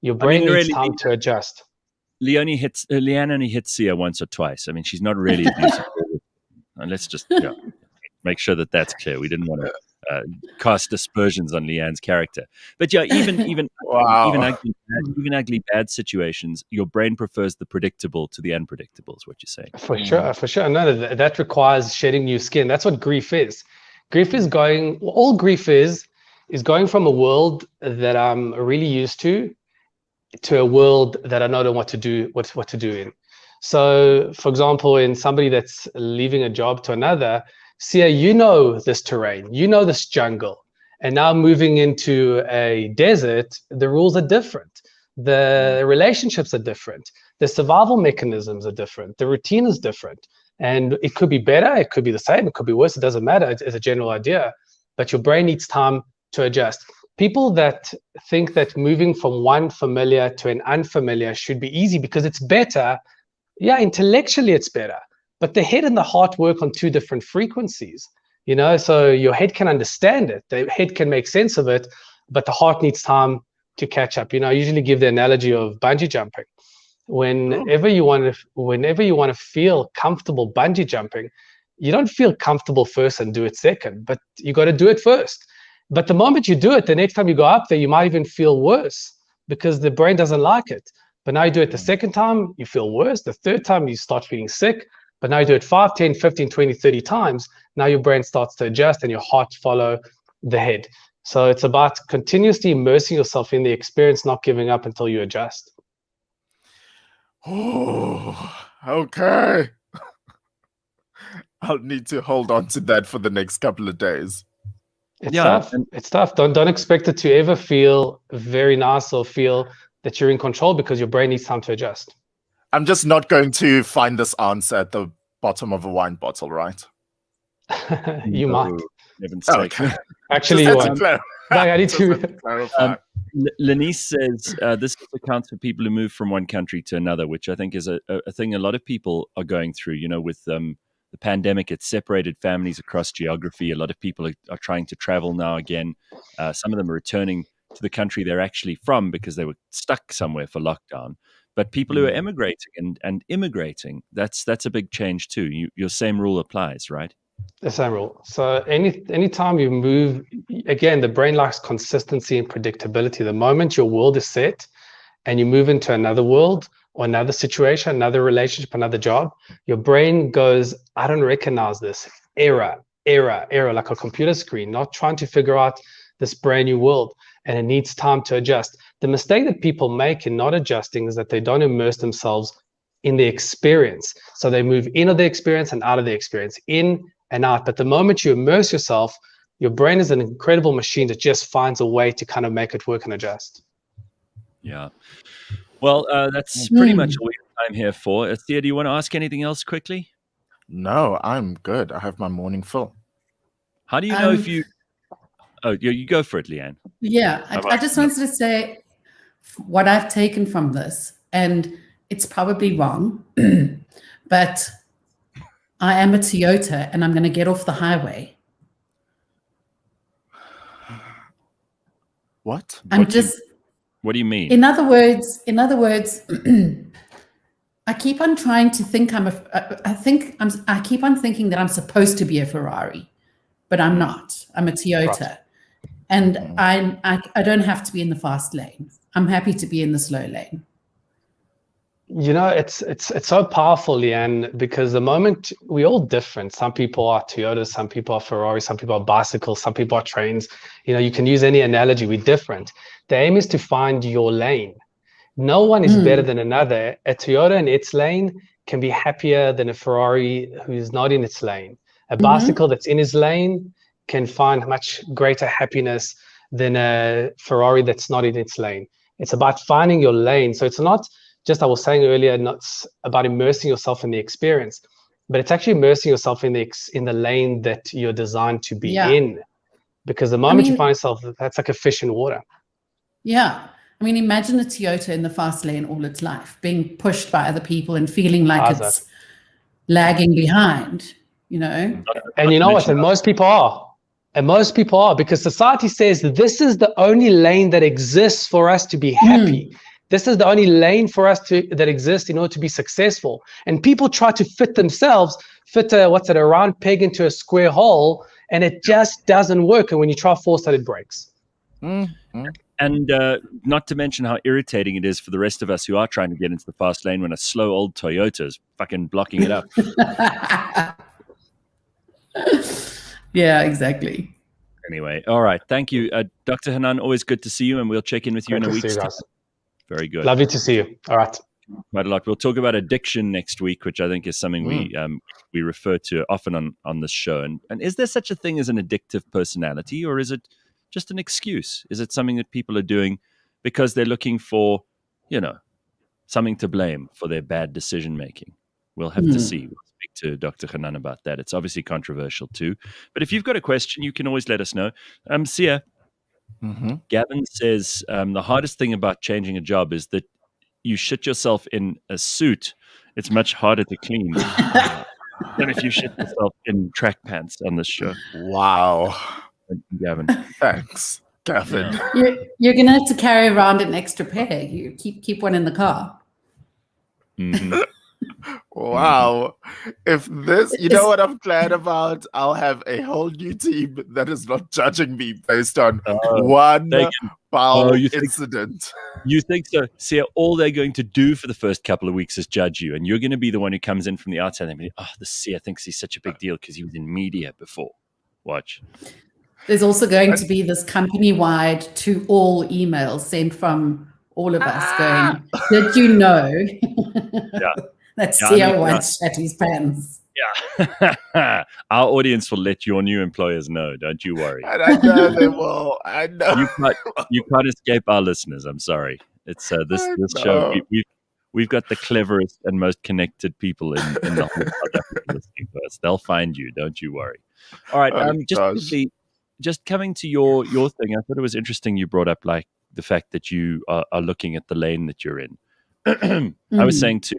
your brain needs time to adjust. Leigh-Ann only hits Sia once or twice. I mean, she's not really abusive. And let's just make sure that that's clear. We didn't want to cast aspersions on Leigh-Ann's character. But yeah, even ugly bad situations, your brain prefers the predictable to the unpredictable, is what you're saying. For sure. No, that requires shedding new skin. That's what grief is. Grief is all grief is going from a world that I'm really used to a world that I don't know what to do in. So, for example, in somebody that's leaving a job to another, Sia, you know this terrain, you know this jungle, and now moving into a desert, the rules are different. The relationships are different. The survival mechanisms are different. The routine is different. And it could be better, it could be the same, it could be worse, it doesn't matter. It's a general idea, but your brain needs time to adjust. People that think that moving from one familiar to an unfamiliar should be easy because it's better, yeah, intellectually it's better, but the head and the heart work on two different frequencies, so your head can understand it, the head can make sense of it, but the heart needs time to catch up. I usually give the analogy of bungee jumping. Whenever you want to feel comfortable bungee jumping, you don't feel comfortable first and do it second, but you got to do it first. But the moment you do it, the next time you go up there, you might even feel worse because the brain doesn't like it. But now you do it the second time, you feel worse. The third time, you start feeling sick. But now you do it 5, 10, 15, 20, 30 times. Now your brain starts to adjust and your heart follow the head. So it's about continuously immersing yourself in the experience, not giving up until you adjust. Oh, okay. I'll need to hold on to that for the next couple of days. It's tough. Don't expect it to ever feel very nice or feel that you're in control, because your brain needs time to adjust. I'm just not going to find this answer at the bottom of a wine bottle, right? You might. Okay. Actually, you won't. I need to clarify. Lenice says this accounts for people who move from one country to another, which I think is a thing a lot of people are going through. With the pandemic, it's separated families across geography. A lot of people are trying to travel now again. Some of them are returning to the country they're actually from because they were stuck somewhere for lockdown. But people who are emigrating and immigrating, that's a big change too. Your same rule applies, right? The same rule. So anytime you move, again, the brain likes consistency and predictability. The moment your world is set and you move into another world or another situation, another relationship, another job, your brain goes, I don't recognize this. Error, like a computer screen, not trying to figure out this brand new world. And it needs time to adjust. The mistake that people make in not adjusting is that they don't immerse themselves in the experience. So they move into the experience and out of the experience, in and out. But the moment you immerse yourself, your brain is an incredible machine that just finds a way to kind of make it work and adjust. Yeah. Well, that's pretty much all we have time here for. Sia, do you want to ask anything else quickly? No, I'm good. I have my morning full. How do you know if you... Oh, you go for it, Leigh-Ann. Yeah, I just wanted to say what I've taken from this, and it's probably wrong, but I am a Toyota and I'm going to get off the highway. What? What do you mean? In other words, I keep on trying to think I keep on thinking that I'm supposed to be a Ferrari, but I'm not. I'm a Toyota. Right. And I don't have to be in the fast lane. I'm happy to be in the slow lane. It's so powerful, Leigh-Ann, because the moment we're all different. Some people are Toyotas, some people are Ferraris, some people are bicycles, some people are trains. You can use any analogy. We're different. The aim is to find your lane. No one is better than another. A Toyota in its lane can be happier than a Ferrari who is not in its lane. A bicycle that's in his lane can find much greater happiness than a Ferrari that's not in its lane. It's about finding your lane. So it's not just, I was saying earlier, not about immersing yourself in the experience, but it's actually immersing yourself in the lane that you're designed to be in. because the moment you find yourself, that's like a fish in water. Yeah. I mean, imagine a Toyota in the fast lane all its life, being pushed by other people and feeling like it's lagging behind, you know? And you know what? And most people are. And most people are, because society says this is the only lane that exists for us to be happy. This is the only lane for us that exists in order to be successful. And people try to fit a round peg into a square hole, and it just doesn't work. And when you try to force that, it breaks. And not to mention how irritating it is for the rest of us who are trying to get into the fast lane when a slow old Toyota is fucking blocking it up. Yeah, exactly. Anyway, all right. Thank you. Dr. Hanan, always good to see you, and we'll check in with you in a week's time. Very good. Lovely to see you. All right. Quite a lot. We'll talk about addiction next week, which I think is something we refer to often on this show. And is there such a thing as an addictive personality, or is it just an excuse? Is it something that people are doing because they're looking for, something to blame for their bad decision making? We'll have to see. We'll speak to Dr. Hanan about that. It's obviously controversial too. But if you've got a question, you can always let us know. Sia, Gavin says the hardest thing about changing a job is that you shit yourself in a suit. It's much harder to clean than if you shit yourself in track pants on this show. Wow. Gavin. Thanks, Gavin. You're going to have to carry around an extra pair. You keep one in the car. Wow. If this, you know what I'm glad about? I'll have a whole new team that is not judging me based on one foul incident. You think so? See, all they're going to do for the first couple of weeks is judge you, and you're going to be the one who comes in from the outside and be, the Sia thinks he's such a big deal because he was in media before. Watch. There's also going to be this company-wide to all emails sent from all of us going, did you know that Sia once shat his pants? Yeah. Our audience will let your new employers know, don't you worry. And I know they will. I know. You can't escape our listeners. I'm sorry. It's this show. We've got the cleverest and most connected people in the whole South Africa listening to us. They'll find you. Don't you worry. All right. Just coming to your thing, I thought it was interesting you brought up like the fact that you are looking at the lane that you're in. I was saying to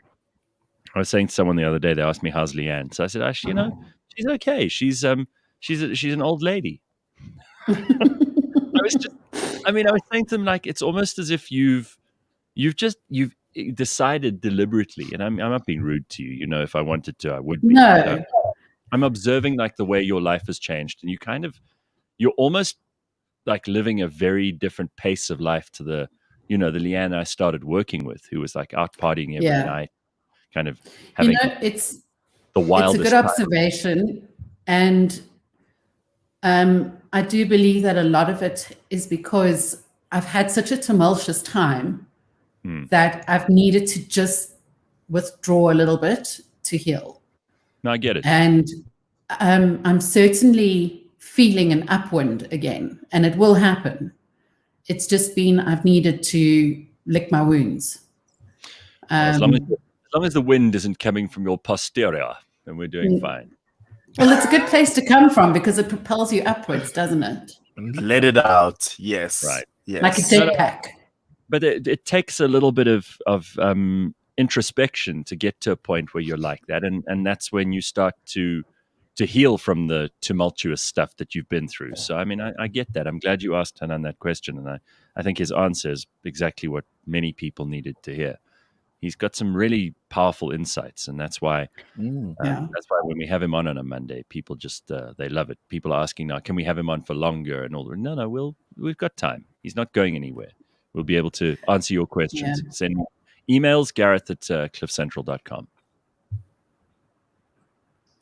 someone the other day, they asked me, how's Leigh-Ann? So I said, actually, she's okay. She's an old lady. I was saying to them, like, it's almost as if you've decided deliberately, and I'm not being rude to you, if I wanted to, I would be. No. I'm observing like the way your life has changed, and you're almost like living a very different pace of life to the Leigh-Ann I started working with, who was like out partying every night, kind of having it's the wildest. It's a good observation, and I do believe that a lot of it is because I've had such a tumultuous time that I've needed to just withdraw a little bit to heal. No, I get it. And I'm certainly feeling an upwind again, and it will happen. It's just been, I've needed to lick my wounds. As long as the wind isn't coming from your posterior, then we're doing fine. Well, it's a good place to come from because it propels you upwards, doesn't it? Let it out. Yes. Right. Yes. Like a jetpack. But it takes a little bit of introspection to get to a point where you're like that, and that's when you start to heal from the tumultuous stuff that you've been through. So I mean, I get that. I'm glad you asked Hanan that question, and I think his answer is exactly what many people needed to hear. He's got some really powerful insights, and that's why that's why when we have him on a Monday, people just they love it. People are asking now, can we have him on for longer and all that? No, we've got time. He's not going anywhere. We'll be able to answer your questions. Yeah. Send emails, Gareth at cliffcentral.com.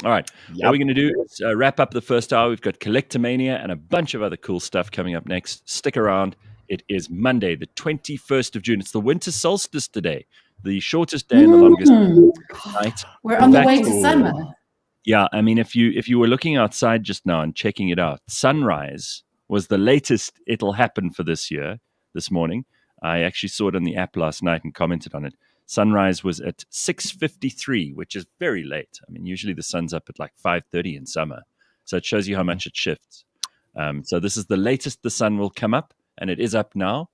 All right. What we're going to do is wrap up the first hour. We've got Collectomania and a bunch of other cool stuff coming up next. Stick around. It is Monday, the 21st of June. It's the winter solstice today, the shortest day and the longest night. We're on the way to summer. Yeah, I mean, if you were looking outside just now and checking it out, sunrise was the latest it'll happen for this year, this morning. I actually saw it on the app last night and commented on it. Sunrise was at 6:53, which is very late. I mean, usually the sun's up at like 5:30 in summer. So it shows you how much it shifts. So this is the latest the sun will come up, and it is up now.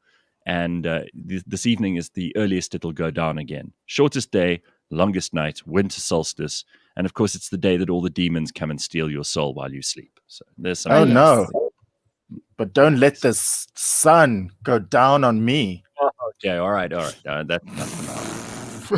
And this evening is the earliest it'll go down again. Shortest day, longest night, winter solstice. And of course, it's the day that all the demons come and steal your soul while you sleep. So there's some. Oh, no. But don't let this sun go down on me. Okay, all right. That's enough.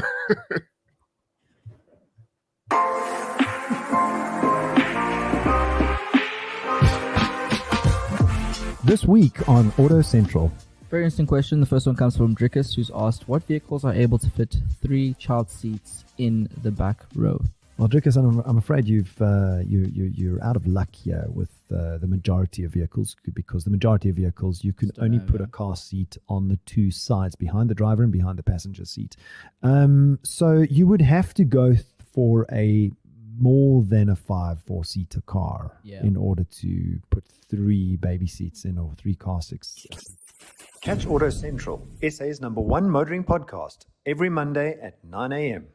This week on Auto Central. Very interesting question. The first one comes from Drickus, who's asked, what vehicles are able to fit 3 child seats in the back row? Well, Drickus, I'm afraid you're out of luck here with the majority of vehicles, because the majority of vehicles you can only put a car seat on the 2 sides, behind the driver and behind the passenger seat. So you would have to go for a more than a 4-seater car in order to put 3 baby seats in, or 3 car seats. Catch Auto Central, SA's #1 motoring podcast, every Monday at 9 a.m.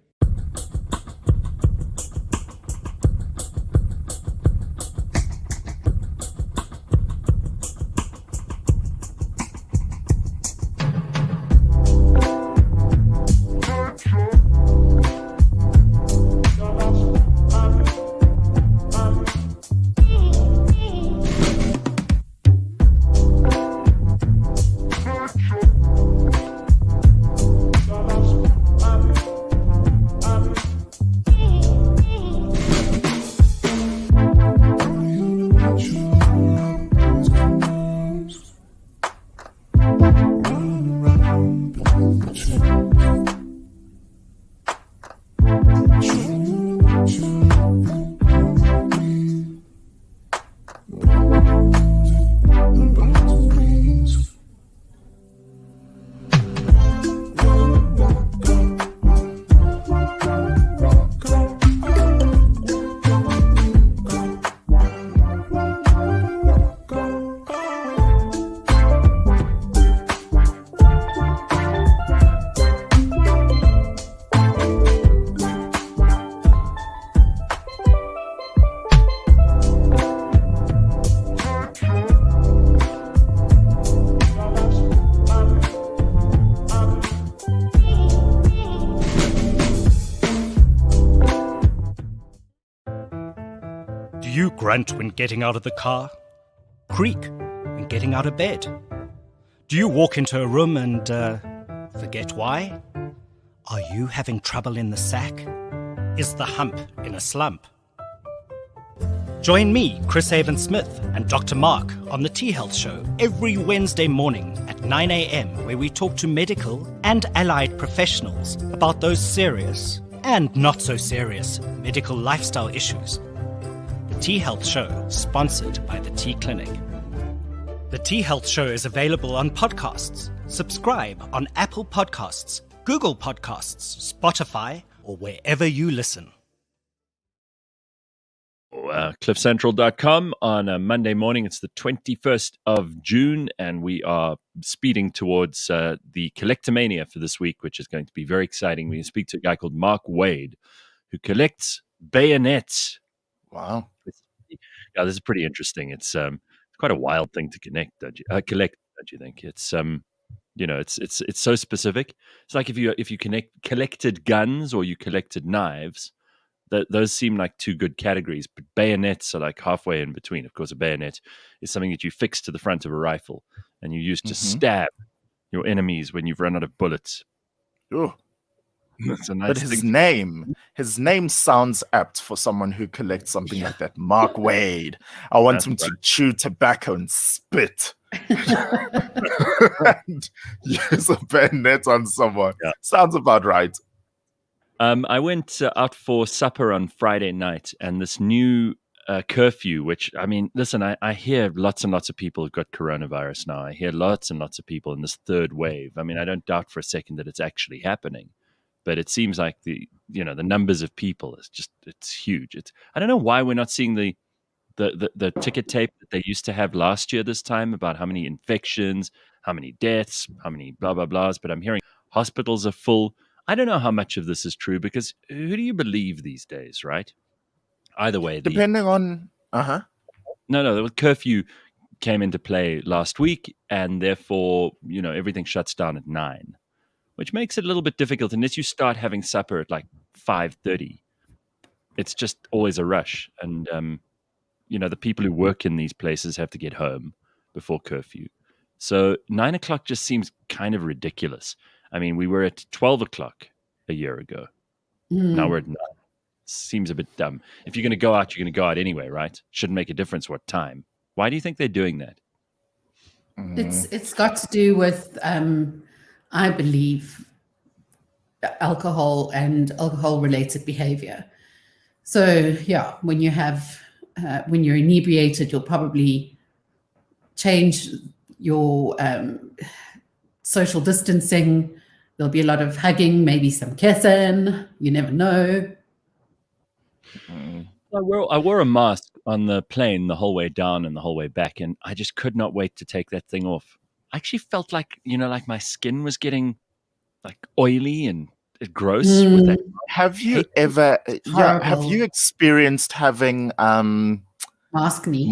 Grunt when getting out of the car? Creak when getting out of bed? Do you walk into a room and forget why? Are you having trouble in the sack? Is the hump in a slump? Join me, Chris Haven-Smith, and Dr. Mark on the T-Health Show every Wednesday morning at 9 a.m, where we talk to medical and allied professionals about those serious and not so serious medical lifestyle issues. T-Health Show, sponsored by the T-Clinic. The T-Health Show is available on podcasts. Subscribe on Apple Podcasts, Google Podcasts, Spotify, or wherever you listen. CliffCentral.com on a Monday morning. It's the 21st of June, and we are speeding towards the Collectomania for this week, which is going to be very exciting. We speak to a guy called Mark Wade, who collects bayonets. Wow. Yeah, this is pretty interesting. It's quite a wild thing to collect, don't you think? It's it's so specific. It's like if you collected guns or you collected knives, those seem like 2 good categories, but bayonets are like halfway in between. Of course, a bayonet is something that you fix to the front of a rifle and you use to stab your enemies when you've run out of bullets. Ooh. That's a nice But his name sounds apt for someone who collects something like that. Mark Wade. I want him to chew tobacco and spit. And use a bayonet on someone. Yeah. Sounds about right. I went out for supper on Friday night, and this new curfew, which, I mean, listen, I hear lots and lots of people have got coronavirus now. I hear lots and lots of people in this 3rd wave. I mean, I don't doubt for a second that it's actually happening. But it seems like the numbers of people it's huge. I don't know why we're not seeing the ticket tape that they used to have last year this time about how many infections, how many deaths, how many blah blah blahs. But I'm hearing hospitals are full. I don't know how much of this is true, because who do you believe these days, right? Either way, depending on no, the curfew came into play last week, and therefore, everything shuts down at 9, which makes it a little bit difficult unless you start having supper at like 5:30. It's just always a rush, and the people who work in these places have to get home before curfew. So 9 o'clock just seems kind of ridiculous. I mean, we were at 12 o'clock a year ago. Now we're at 9. Seems a bit dumb. If you're going to go out, you're going to go out anyway, right? Shouldn't make a difference what time. Why do you think they're doing that? It's got to do with, I believe, alcohol and alcohol-related behavior. So yeah, when you're inebriated, you'll probably change your social distancing. There'll be a lot of hugging, maybe some kissing. You never know. I wore a mask on the plane the whole way down and the whole way back, and I just could not wait to take that thing off. I actually felt like, like my skin was getting like oily and gross with that. Have you ever have you experienced having mask-y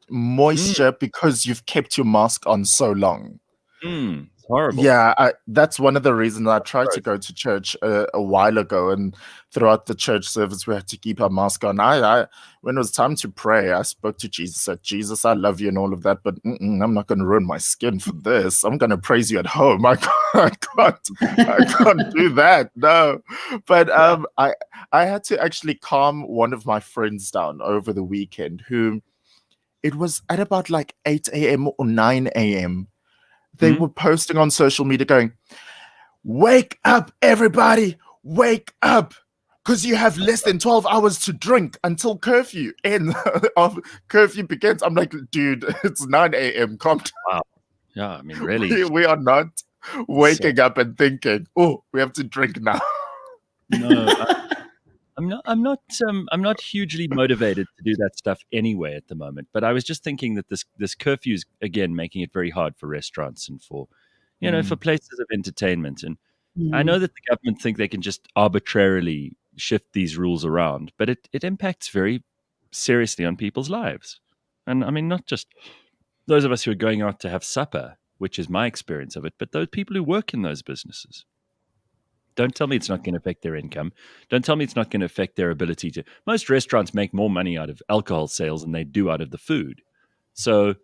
moisture because you've kept your mask on so long? It's horrible. Yeah, that's one of the reasons I tried to go to church a while ago, and throughout the church service we had to keep our mask on. When it was time to pray, I spoke to Jesus, said, Jesus, I love you and all of that, but I'm not going to ruin my skin for this. I'm going to praise you at home. I can't do that. No. But I had to actually calm one of my friends down over the weekend, who it was at about like 8 a.m. or 9 a.m. They were posting on social media going, wake up, everybody, wake up, because you have less than 12 hours to drink until curfew curfew begins. I'm like, dude, it's 9 a.m. Calm down. Wow. Yeah, I mean, really. We are not waking up and thinking, oh, we have to drink now. No, I'm not hugely motivated to do that stuff anyway at the moment. But I was just thinking that this curfew is again making it very hard for restaurants and for for places of entertainment. And I know that the government think they can just arbitrarily shift these rules around, but it impacts very seriously on people's lives. And I mean, not just those of us who are going out to have supper, which is my experience of it, but those people who work in those businesses. Don't tell me it's not going to affect their income. Don't tell me it's not going to affect their ability to. Most restaurants make more money out of alcohol sales than they do out of the food. So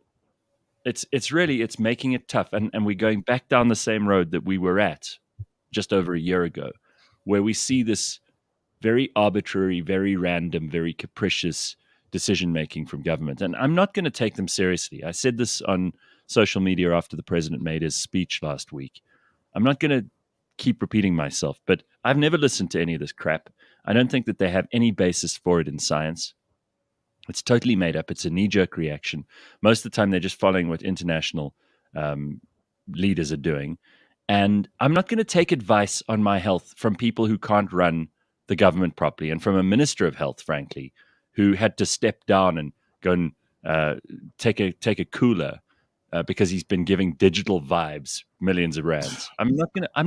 it's making it tough. And we're going back down the same road that we were at just over a year ago, where we see this very arbitrary, very random, very capricious decision-making from government. And I'm not going to take them seriously. I said this on social media after the president made his speech last week. I'm not going to keep repeating myself, but I've never listened to any of this crap. I don't think that they have any basis for it in science. It's totally made up. It's a knee-jerk reaction. Most of the time, they're just following what international leaders are doing. And I'm not going to take advice on my health from people who can't run the government properly, and from a minister of health, frankly, who had to step down and go and take a cooler because he's been giving digital vibes millions of rands. I'm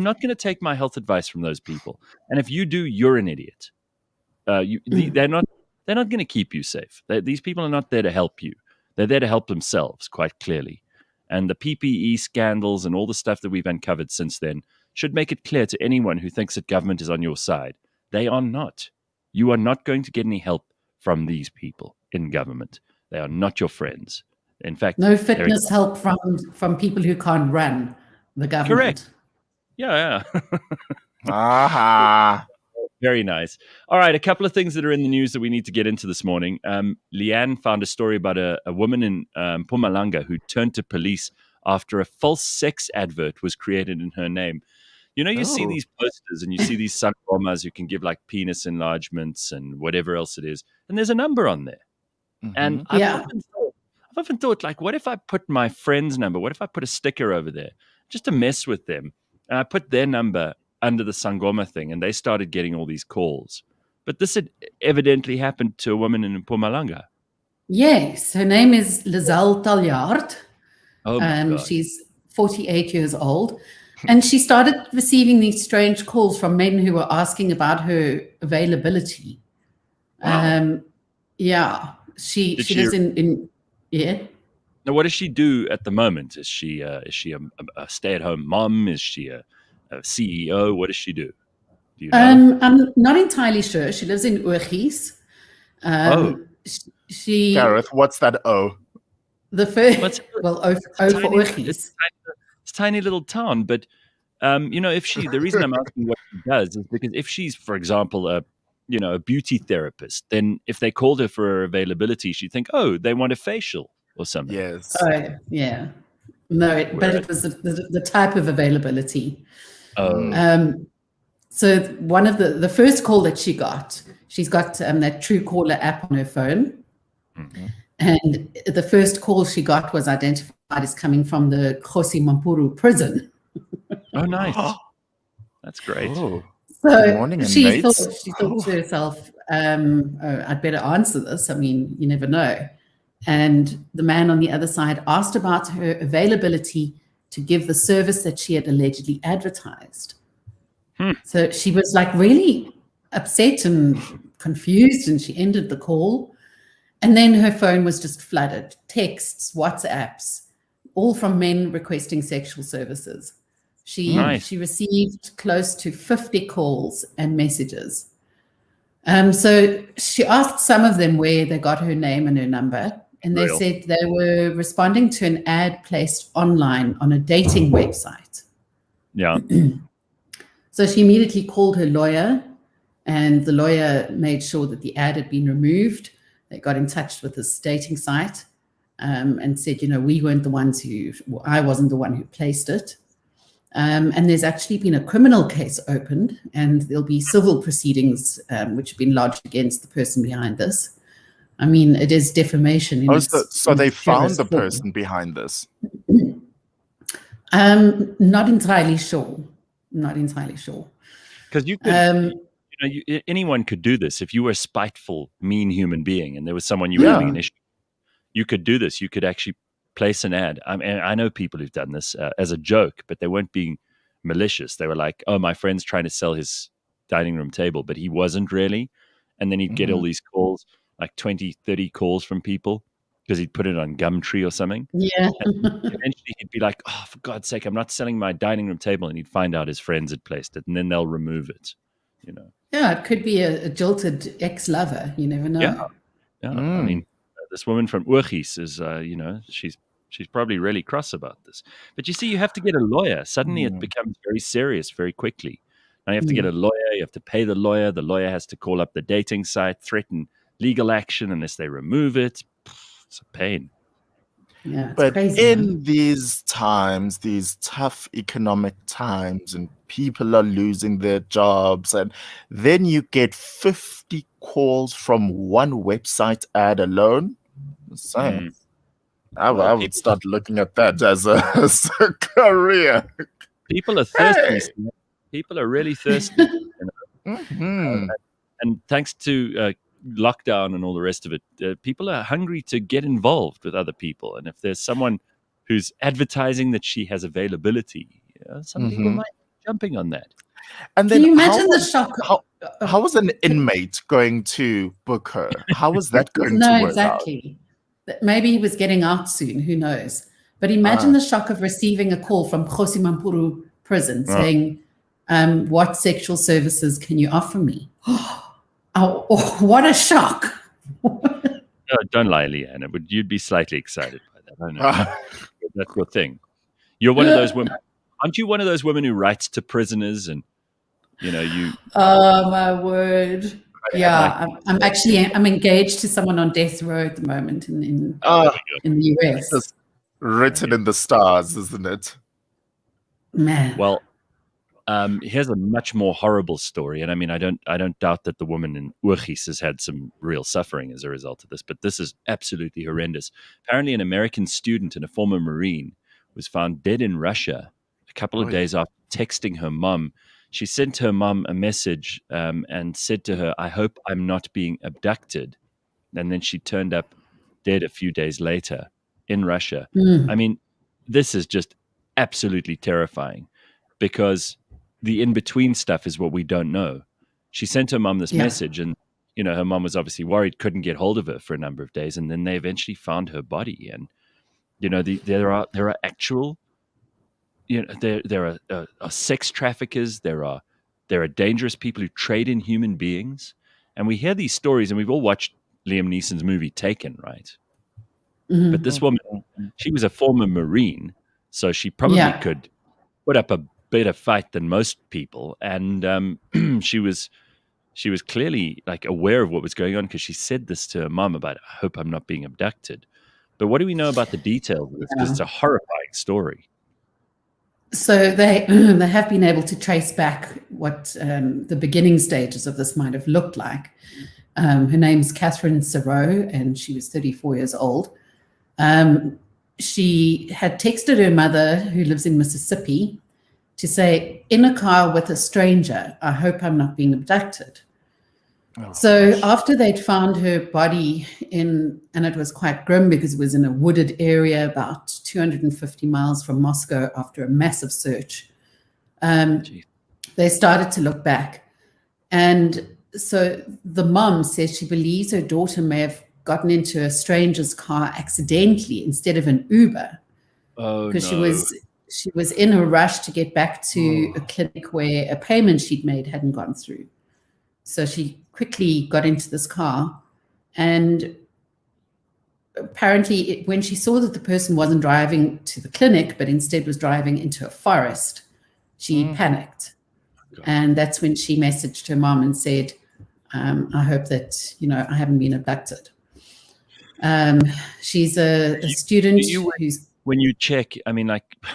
not gonna take my health advice from those people. And if you do, you're an idiot. They're not going to keep you safe. These people are not there to help you. They're there to help themselves, quite clearly. And the PPE scandals and all the stuff that we've uncovered since then should make it clear to anyone who thinks that government is on your side. They are not. You are not going to get any help from these people in government. They are not your friends. In fact, no fitness help from people who can't run the government. Correct. Yeah. Aha. Very nice. All right, a couple of things that are in the news that we need to get into this morning. Leigh-Ann found a story about a woman in Mpumalanga who turned to police after a false sex advert was created in her name. You see these posters and you see these sangomas who can give like penis enlargements and whatever else it is, and there's a number on there. Mm-hmm. And I've often thought, like, what if I put my friend's number? What if I put a sticker over there just to mess with them? And I put their number under the Sangoma thing, and they started getting all these calls. But this had evidently happened to a woman in Mpumalanga. Yes, her name is Lizelle Taljaard. Oh my God. She's 48 years old. And she started receiving these strange calls from men who were asking about her availability. Wow. She lives in. Yeah. Now, what does she do at the moment? Is she a stay-at-home mom? Is she a CEO? What does she do? Do you know? I'm not entirely sure. She lives in Oorgies. Gareth, what's that O? The first, O for Oorgies. It's a tiny little town, but the reason I'm asking what she does is because if she's, for example, a beauty therapist, then if they called her for her availability, she'd think, oh, they want a facial or something. Yes. Oh, yeah. No, but it was the type of availability. Oh. So one of the first call that she's got that Truecaller app on her phone. Mm-hmm. And the first call she got was identified as coming from the Kgosi Mampuru prison. Oh, nice. That's great. Oh. So Good morning, she thought to herself, I'd better answer this. I mean, you never know. And the man on the other side asked about her availability to give the service that she had allegedly advertised. So she was like really upset and confused, and she ended the call. And then her phone was just flooded. Texts, WhatsApps, all from men requesting sexual services. She received close to 50 calls and messages. So she asked some of them where they got her name and her number. And they said they were responding to an ad placed online on a dating website. Yeah. So she immediately called her lawyer, and the lawyer made sure that the ad had been removed. They got in touch with this dating site and said, we weren't the ones I wasn't the one who placed it. And there's actually been a criminal case opened, and there'll be civil proceedings which have been lodged against the person behind this. I mean, it is defamation. So they found the person behind this? Not entirely sure. Not entirely sure. Because you could, anyone could do this. If you were a spiteful, mean human being, and there was someone you were having an issue, you could do this. You could actually place an ad. I know people who've done this as a joke, but they weren't being malicious. They were like, "Oh, my friend's trying to sell his dining room table," but he wasn't really. And then he'd get all these calls, like 20, 30 calls from people, because he'd put it on Gumtree or something. Yeah. And eventually he'd be like, "Oh, for God's sake, I'm not selling my dining room table." And he'd find out his friends had placed it, and then they'll remove it, Yeah, it could be a jilted ex-lover. You never know. Yeah. I mean, this woman from Oorgies is, she's probably really cross about this. But you see, you have to get a lawyer. Suddenly it becomes very serious very quickly. Now you have to get a lawyer. You have to pay the lawyer. The lawyer has to call up the dating site, threaten legal action unless they remove it. It's a pain. Yeah, it's but crazy, in these times, these tough economic times, and people are losing their jobs, and then you get 50 calls from one website ad alone. So I would start looking at that as a career. People are thirsty. Hey. People are really thirsty. And thanks to lockdown and all the rest of it, people are hungry to get involved with other people. And if there's someone who's advertising that she has availability, some people might be jumping on that. And then can you imagine the shock? How was an inmate going to book her? How was that going to work exactly. Out? Maybe he was getting out soon. Who knows? But imagine the shock of receiving a call from Kgosi Mampuru prison saying, "What sexual services can you offer me?" Oh, what a shock. No, don't lie, Leigh-Ann. You'd be slightly excited by that. I know. That's your thing. You're one of those women. Aren't you one of those women who writes to prisoners and, you... Oh, my word. Yeah, I'm engaged to someone on death row at the moment in the US. It's written in the stars, isn't it? Man. Well, here's a much more horrible story, and I mean, I don't doubt that the woman in Oorgies has had some real suffering as a result of this, but this is absolutely horrendous. Apparently, an American student and a former Marine was found dead in Russia a couple of days after texting her mom. She sent her mom a message and said to her, "I hope I'm not being abducted," and then she turned up dead a few days later in Russia. I mean, this is just absolutely terrifying, because the in-between stuff is what we don't know. She sent her mom this message, and her mom was obviously worried, couldn't get hold of her for a number of days, and then they eventually found her body. And there are actual, there are sex traffickers, there are dangerous people who trade in human beings, and we hear these stories, and we've all watched Liam Neeson's movie Taken, right? Mm-hmm. But this woman, she was a former Marine, so she probably could put up a better fight than most people, and she was clearly like aware of what was going on, because she said this to her mom about, I hope I'm not being abducted. But what do we know about the details of this? Because it's a horrifying story. So they have been able to trace back what the beginning stages of this might have looked like. Her name's Catherine Serow, and she was 34 years old. She had texted her mother, who lives in Mississippi, to say, in a car with a stranger, I hope I'm not being abducted. So after they'd found her body and it was quite grim because it was in a wooded area about 250 miles from Moscow after a massive search, they started to look back. And so the mom says she believes her daughter may have gotten into a stranger's car accidentally instead of an Uber. Because she was in a rush to get back to a clinic where a payment she'd made hadn't gone through. So she quickly got into this car, and apparently when she saw that the person wasn't driving to the clinic but instead was driving into a forest, she panicked. And that's when she messaged her mom and said, I hope that, I haven't been abducted. She's a student who's... When you check, I mean,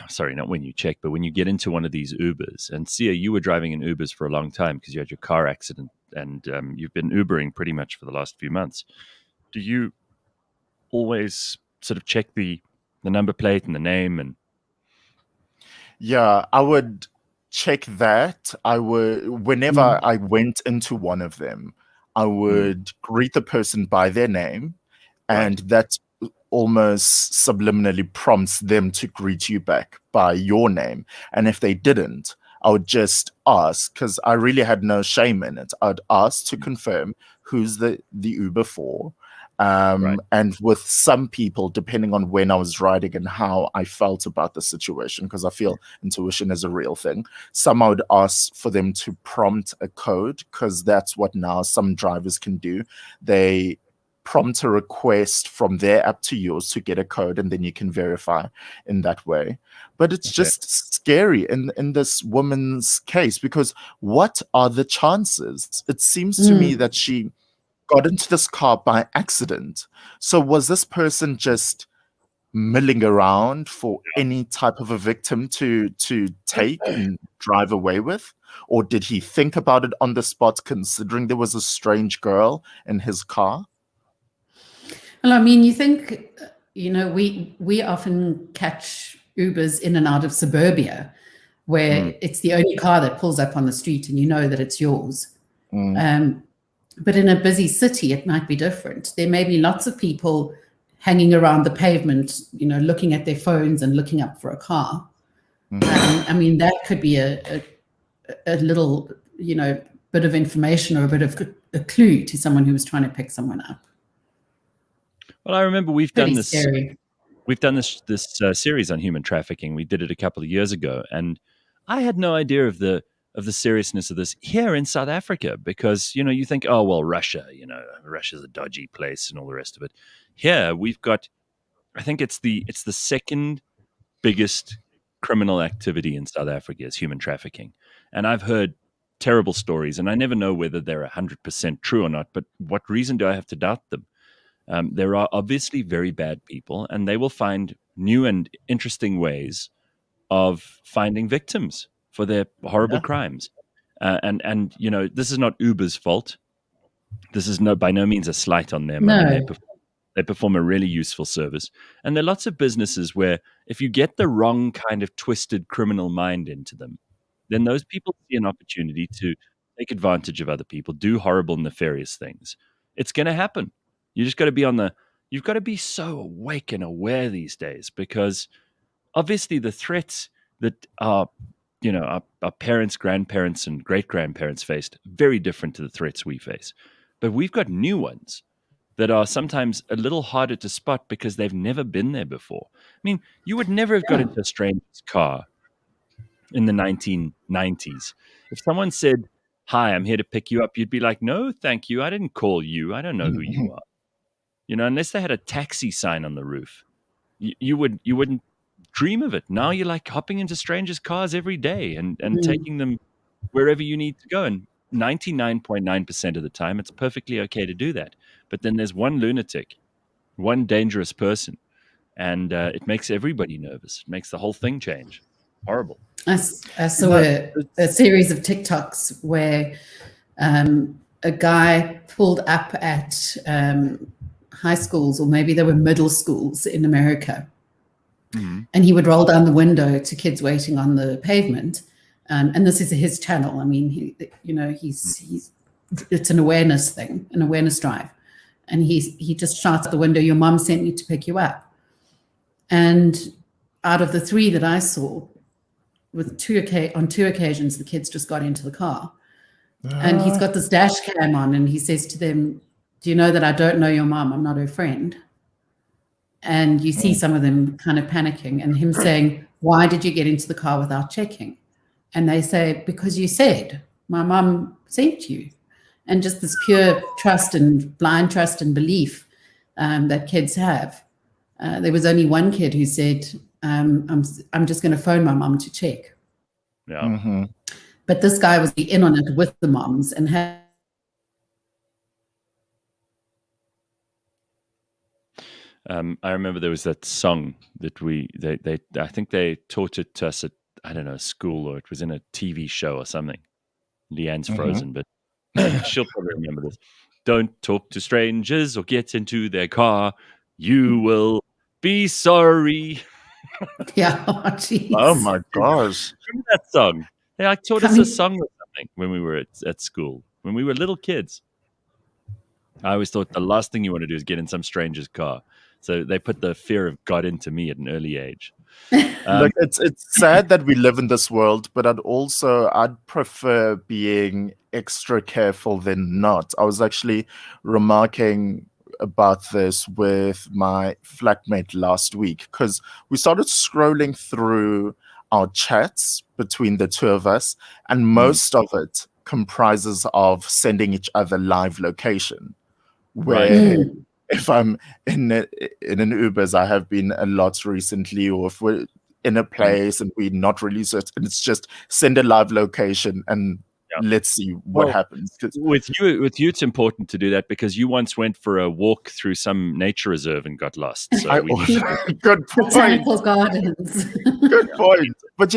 sorry, not when you check, but when you get into one of these Ubers, and Sia, you were driving in Ubers for a long time because you had your car accident, and you've been Ubering pretty much for the last few months. Do you always sort of check the number plate and the name? And yeah, I would check that. Whenever I went into one of them, I would greet the person by their name, and that almost subliminally prompts them to greet you back by your name. And if they didn't, I would just ask, because I really had no shame in it. I'd ask to confirm who's the Uber for. And with some people, depending on when I was riding and how I felt about the situation, because I feel intuition is a real thing, some I would ask for them to prompt a code, because that's what now some drivers can do. They prompt a request from their app to yours to get a code, and then you can verify in that way. But it's just scary in this woman's case, because what are the chances? It seems to me that she got into this car by accident. So was this person just milling around for any type of a victim to take and drive away with? Or did he think about it on the spot, considering there was a strange girl in his car? Well, I mean, you think, we often catch Ubers in and out of suburbia, where it's the only car that pulls up on the street and you know that it's yours. But in a busy city, it might be different. There may be lots of people hanging around the pavement, looking at their phones and looking up for a car. I mean, that could be a little, bit of information or a bit of a clue to someone who was trying to pick someone up. Well, I remember we've done this series on human trafficking. We did it a couple of years ago, and I had no idea of the seriousness of this here in South Africa, because you think, oh well, Russia's a dodgy place and all the rest of it. Here we've got, I think it's the second biggest criminal activity in South Africa is human trafficking, and I've heard terrible stories, and I never know whether they're 100% true or not. But what reason do I have to doubt them? There are obviously very bad people, and they will find new and interesting ways of finding victims for their horrible crimes. And this is not Uber's fault. This is by no means a slight on them. No. I mean, they perform a really useful service. And there are lots of businesses where if you get the wrong kind of twisted criminal mind into them, then those people see an opportunity to take advantage of other people, do horrible, nefarious things. It's going to happen. You just got to be you've got to be so awake and aware these days, because obviously the threats that our parents, grandparents, and great-grandparents faced very different to the threats we face. But we've got new ones that are sometimes a little harder to spot because they've never been there before. I mean, you would never have got into a stranger's car in the 1990s. If someone said, "Hi, I'm here to pick you up," you'd be like, "No, thank you. I didn't call you. I don't know who you are." Unless they had a taxi sign on the roof, you wouldn't dream of it. Now you're like hopping into strangers' cars every day and taking them wherever you need to go. And 99.9% of the time, it's perfectly okay to do that. But then there's one lunatic, one dangerous person, and it makes everybody nervous. It makes the whole thing change. Horrible. I saw a series of TikToks where a guy pulled up at high schools, or maybe they were middle schools in America. And he would roll down the window to kids waiting on the pavement. And this is his channel. I mean, he's it's an awareness thing, an awareness drive. And he just shouts out the window, "Your mom sent me to pick you up." And out of the 3 that I saw, on 2 occasions, the kids just got into the car. And he's got this dash cam on, and he says to them, "Do you know that I don't know your mom? I'm not her friend." And you see some of them kind of panicking, and him saying, "Why did you get into the car without checking?" And they say, "Because you said my mom sent you." And just this pure trust and blind trust and belief that kids have. There was only one kid who said, I'm just going to phone my mom to check. Yeah. But this guy was in on it with the moms and had. I remember there was that song that I think they taught it to us at, I don't know, school, or it was in a TV show or something. Leigh-Ann's frozen, but she'll probably remember this. "Don't talk to strangers or get into their car. You will be sorry." Yeah, oh, geez. Oh my gosh. Remember that song? They taught us a song or something when we were at school, when we were little kids. I always thought the last thing you want to do is get in some stranger's car. So they put the fear of God into me at an early age. Look, it's sad that we live in this world, but I'd prefer being extra careful than not. I was actually remarking about this with my flatmate last week, because we started scrolling through our chats between the two of us, and most of it comprises of sending each other live location. Where if I'm in an Uber, as I have been a lot recently, or if we're in a place and we're not really certain, it's just send a live location and let's see what happens. With you, it's important to do that because you once went for a walk through some nature reserve and got lost. So good point. Botanical gardens. Good point. But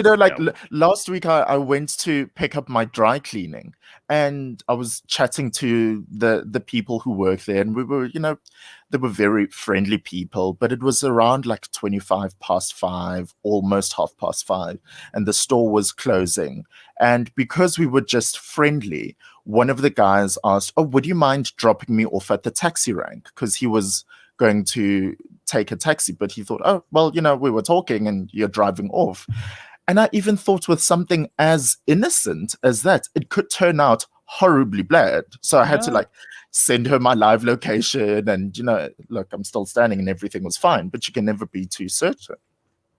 last week I went to pick up my dry cleaning, and I was chatting to the people who work there, and we were, they were very friendly people, but it was around like 5:25, almost 5:30, and the store was closing. And because we were just friendly, one of the guys asked, "Oh, would you mind dropping me off at the taxi rank?" Because he was going to take a taxi, but he thought, "Oh, well, we were talking and you're driving off." And I even thought with something as innocent as that, it could turn out horribly bad. So I had to send her my live location and, look, I'm still standing and everything was fine, but you can never be too certain.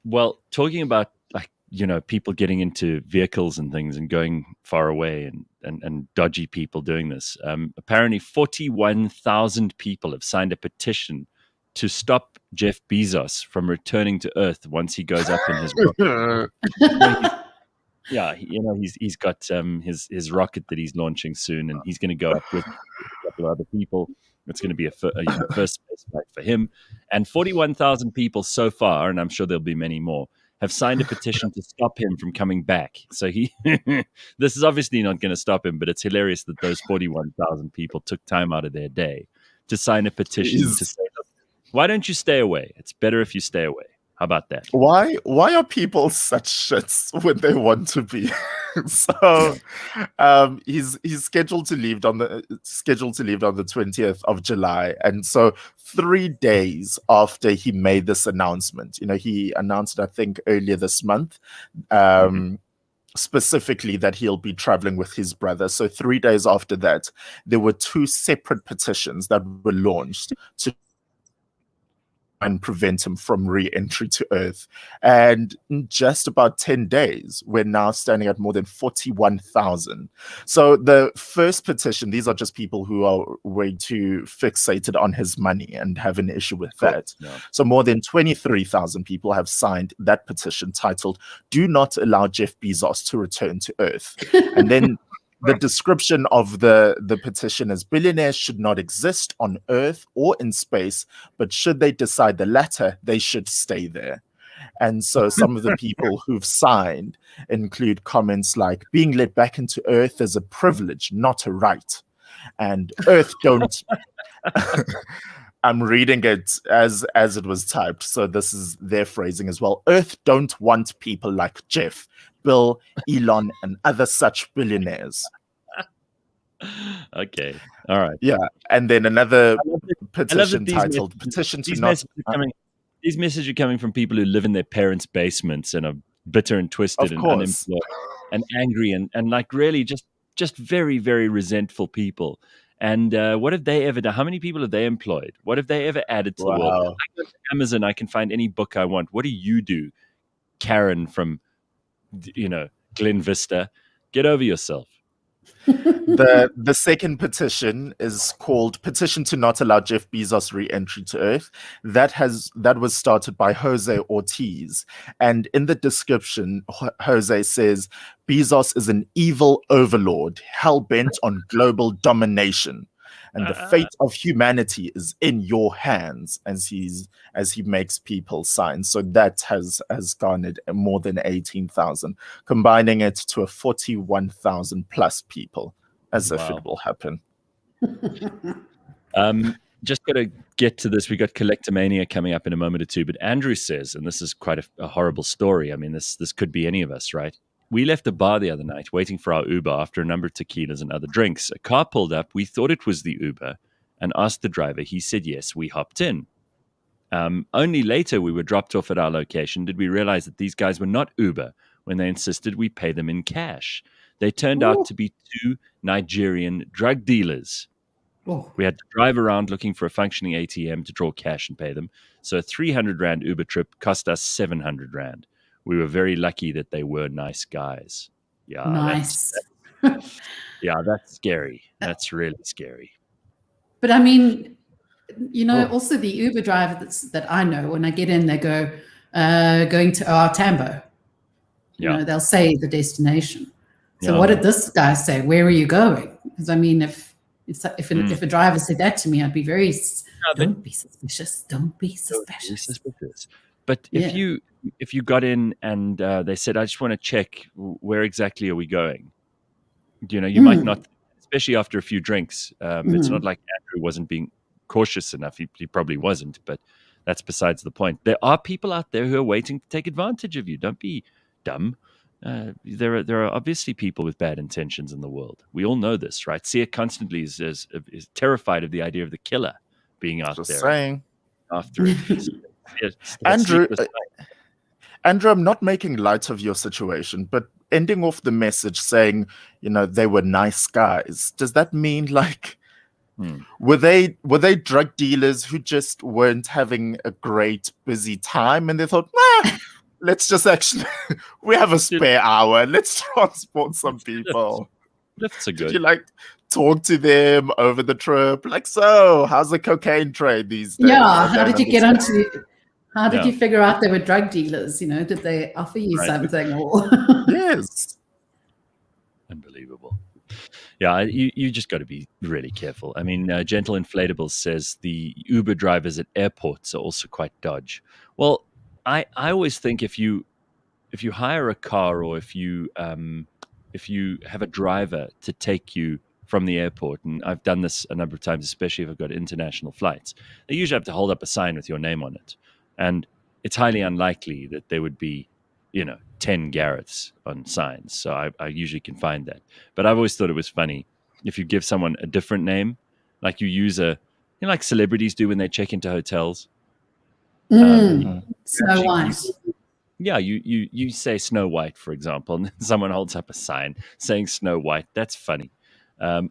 Well, talking about people getting into vehicles and things and going far away and dodgy people doing this. Apparently 41,000 people have signed a petition to stop Jeff Bezos from returning to Earth once he goes up in his rocket. He's got his rocket that he's launching soon, and he's going to go up with a couple of other people. It's going to be a first space flight for him. And 41,000 people so far, and I'm sure there'll be many more, have signed a petition to stop him from coming back. So this is obviously not going to stop him, but it's hilarious that those 41,000 people took time out of their day to sign a petition to say, why don't you stay away? It's better if you stay away. How about that? Why are people such shits when they want to be? So he's scheduled to leave on the 20th of July, and so 3 days after he made this announcement, he announced it, I think, earlier this month. specifically that he'll be traveling with his brother. So 3 days after that, there were 2 separate petitions that were launched to and prevent him from re-entry to Earth. And in just about 10 days, we're now standing at more than 41,000. So the first petition, these are just people who are way too fixated on his money and have an issue with that. Yeah. So more than 23,000 people have signed that petition titled, "Do not allow Jeff Bezos to return to Earth." And then the description of the petition is, billionaires should not exist on Earth or in space, but should they decide the latter, they should stay there. And so some of the people who've signed include comments like, being let back into Earth is a privilege, not a right. And Earth don't... I'm reading it as it was typed, so this is their phrasing as well. Earth don't want people like Jeff, Bill, Elon, and other such billionaires. Okay, all right. Yeah, and then another petition titled "Petition to Not." These messages are coming from people who live in their parents' basements and are bitter and twisted and unemployed and angry and like really just very, very resentful people. And what have they ever done? How many people have they employed? What have they ever added to the world? I go to Amazon, I can find any book I want. What do you do, Karen from, Glen Vista? Get over yourself. The second petition is called "Petition to Not Allow Jeff Bezos Re-Entry to Earth." That was started by Jose Ortiz, and in the description, Jose says Bezos is an evil overlord hell-bent on global domination, and the fate of humanity is in your hands, as he makes people sign. So that has garnered more than 18,000, combining it to a 41,000 plus people, as if it will happen. Just got to get to this. We got Collectomania coming up in a moment or two, but Andrew says, and this is quite a horrible story. I mean, this could be any of us, right? We left a bar the other night waiting for our Uber after a number of tequilas and other drinks. A car pulled up. We thought it was the Uber and asked the driver. He said yes. We hopped in. Only later we were dropped off at our location did we realize that these guys were not Uber when they insisted we pay them in cash. They turned out to be 2 Nigerian drug dealers. We had to drive around looking for a functioning ATM to draw cash and pay them. So a 300 Rand Uber trip cost us 700 Rand. We were very lucky that they were nice guys. Yeah, nice. That's scary. That's really scary. But I mean, also the Uber driver that I know, when I get in, they go, going to Tambo. They'll say the destination. So what did this guy say? Where are you going? Because I mean, if a driver said that to me, I'd be very, don't be suspicious. Don't be suspicious. But if you got in and they said, I just want to check, where exactly are we going? You might not, especially after a few drinks. It's not like Andrew wasn't being cautious enough. He probably wasn't, but that's besides the point. There are people out there who are waiting to take advantage of you. Don't be dumb. There are obviously people with bad intentions in the world. We all know this, right? Sia constantly is terrified of the idea of the killer being out Just there. Saying. After it. Andrew, I'm not making light of your situation, but ending off the message saying, they were nice guys. Does that mean were they drug dealers who just weren't having a great busy time and they thought, let's just actually we have a spare hour, let's transport some people? Lifts are good. Did you talk to them over the trip? So how's the cocaine trade these days? Yeah, how did you get onto? How did you figure out they were drug dealers? Did they offer you something? Or Yes. Unbelievable. Yeah, you just got to be really careful. I mean, Gentle Inflatables says the Uber drivers at airports are also quite dodge. Well, I always think if you hire a car or if you have a driver to take you from the airport, and I've done this a number of times, especially if I've got international flights, they usually have to hold up a sign with your name on it. And it's highly unlikely that there would be, 10 Gareths on signs. So I usually can find that. But I've always thought it was funny if you give someone a different name, like you use like celebrities do when they check into hotels. Snow White. Yeah, you say Snow White, for example, and then someone holds up a sign saying Snow White. That's funny.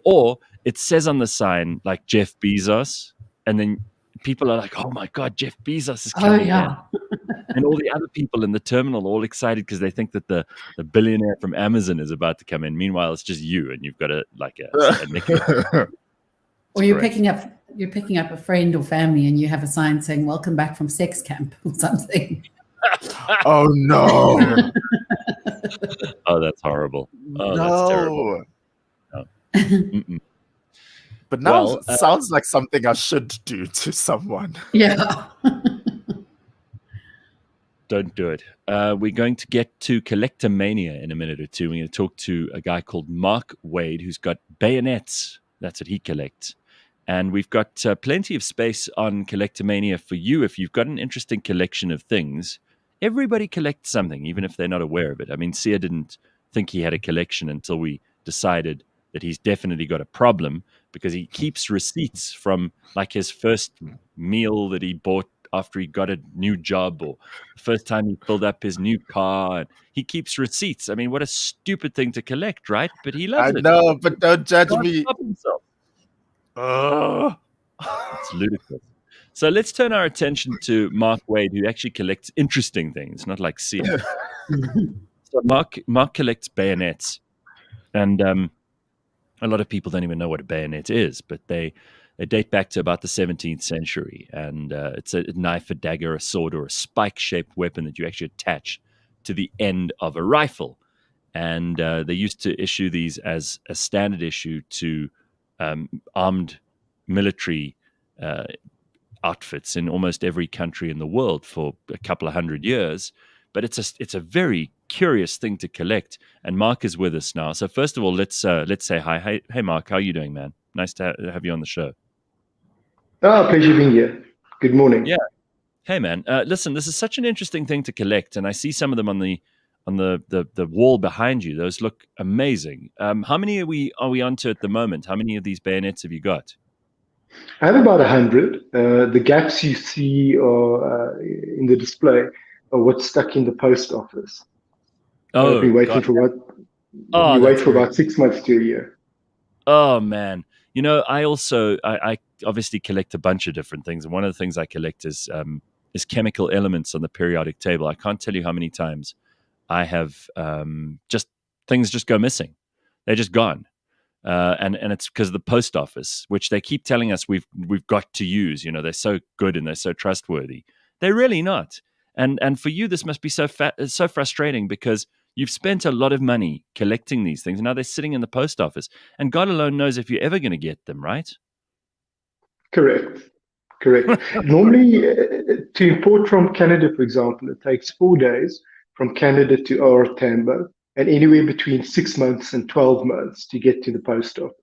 Or it says on the sign like Jeff Bezos, and then people are like, "Oh my God, Jeff Bezos is coming in," and all the other people in the terminal are all excited because they think that the billionaire from Amazon is about to come in. Meanwhile, it's just you, and you've got a nickname. Or you're picking up a friend or family, and you have a sign saying "Welcome back from sex camp" or something. Oh no! Oh, that's horrible. Oh, no. That's terrible. No. But now it sounds like something I should do to someone. Yeah. Don't do it. We're going to get to Collectomania in a minute or two. We're going to talk to a guy called Mark Wade who's got bayonets. That's what he collects. And we've got plenty of space on Collectomania for you. If you've got an interesting collection of things, everybody collects something, even if they're not aware of it. I mean, Sia didn't think he had a collection until we decided that he's definitely got a problem, because he keeps receipts from like his first meal that he bought after he got a new job, or the first time he filled up his new car. And he keeps receipts. I mean, what a stupid thing to collect, right? But he loves it. I know, but don't judge me. Stop himself. It's ludicrous. So let's turn our attention to Mark Wade, who actually collects interesting things, not like Sia. So Mark collects bayonets, and a lot of people don't even know what a bayonet is, but they date back to about the 17th century, and it's a knife, a dagger, a sword, or a spike-shaped weapon that you actually attach to the end of a rifle. And they used to issue these as a standard issue to armed military outfits in almost every country in the world for a couple of hundred years. But it's a very curious thing to collect. And Mark is with us now. So first of all, let's say hi. Hey, Mark, how are you doing, man? Nice to have you on the show. Oh, pleasure being here. Good morning. Yeah. Hey, man. Listen, this is such an interesting thing to collect, and I see some of them on the wall behind you. Those look amazing. How many are we onto at the moment? How many of these bayonets have you got? I have about 100. The gaps you see are in the display are what's stuck in the post office. Oh, I've been waiting for about 6 months to a year. Oh man, I also I obviously collect a bunch of different things, and one of the things I collect is chemical elements on the periodic table. I can't tell you how many times I have just things just go missing. They're just gone. And it's because of the post office, which they keep telling us we've got to use. They're so good and they're so trustworthy. They're really not. And for you, this must be so frustrating, because you've spent a lot of money collecting these things, and now they're sitting in the post office, and God alone knows if you're ever going to get them, right? Correct. Normally, to import from Canada, for example, it takes 4 days from Canada to our Tambo, and anywhere between 6 months and 12 months to get to the post office.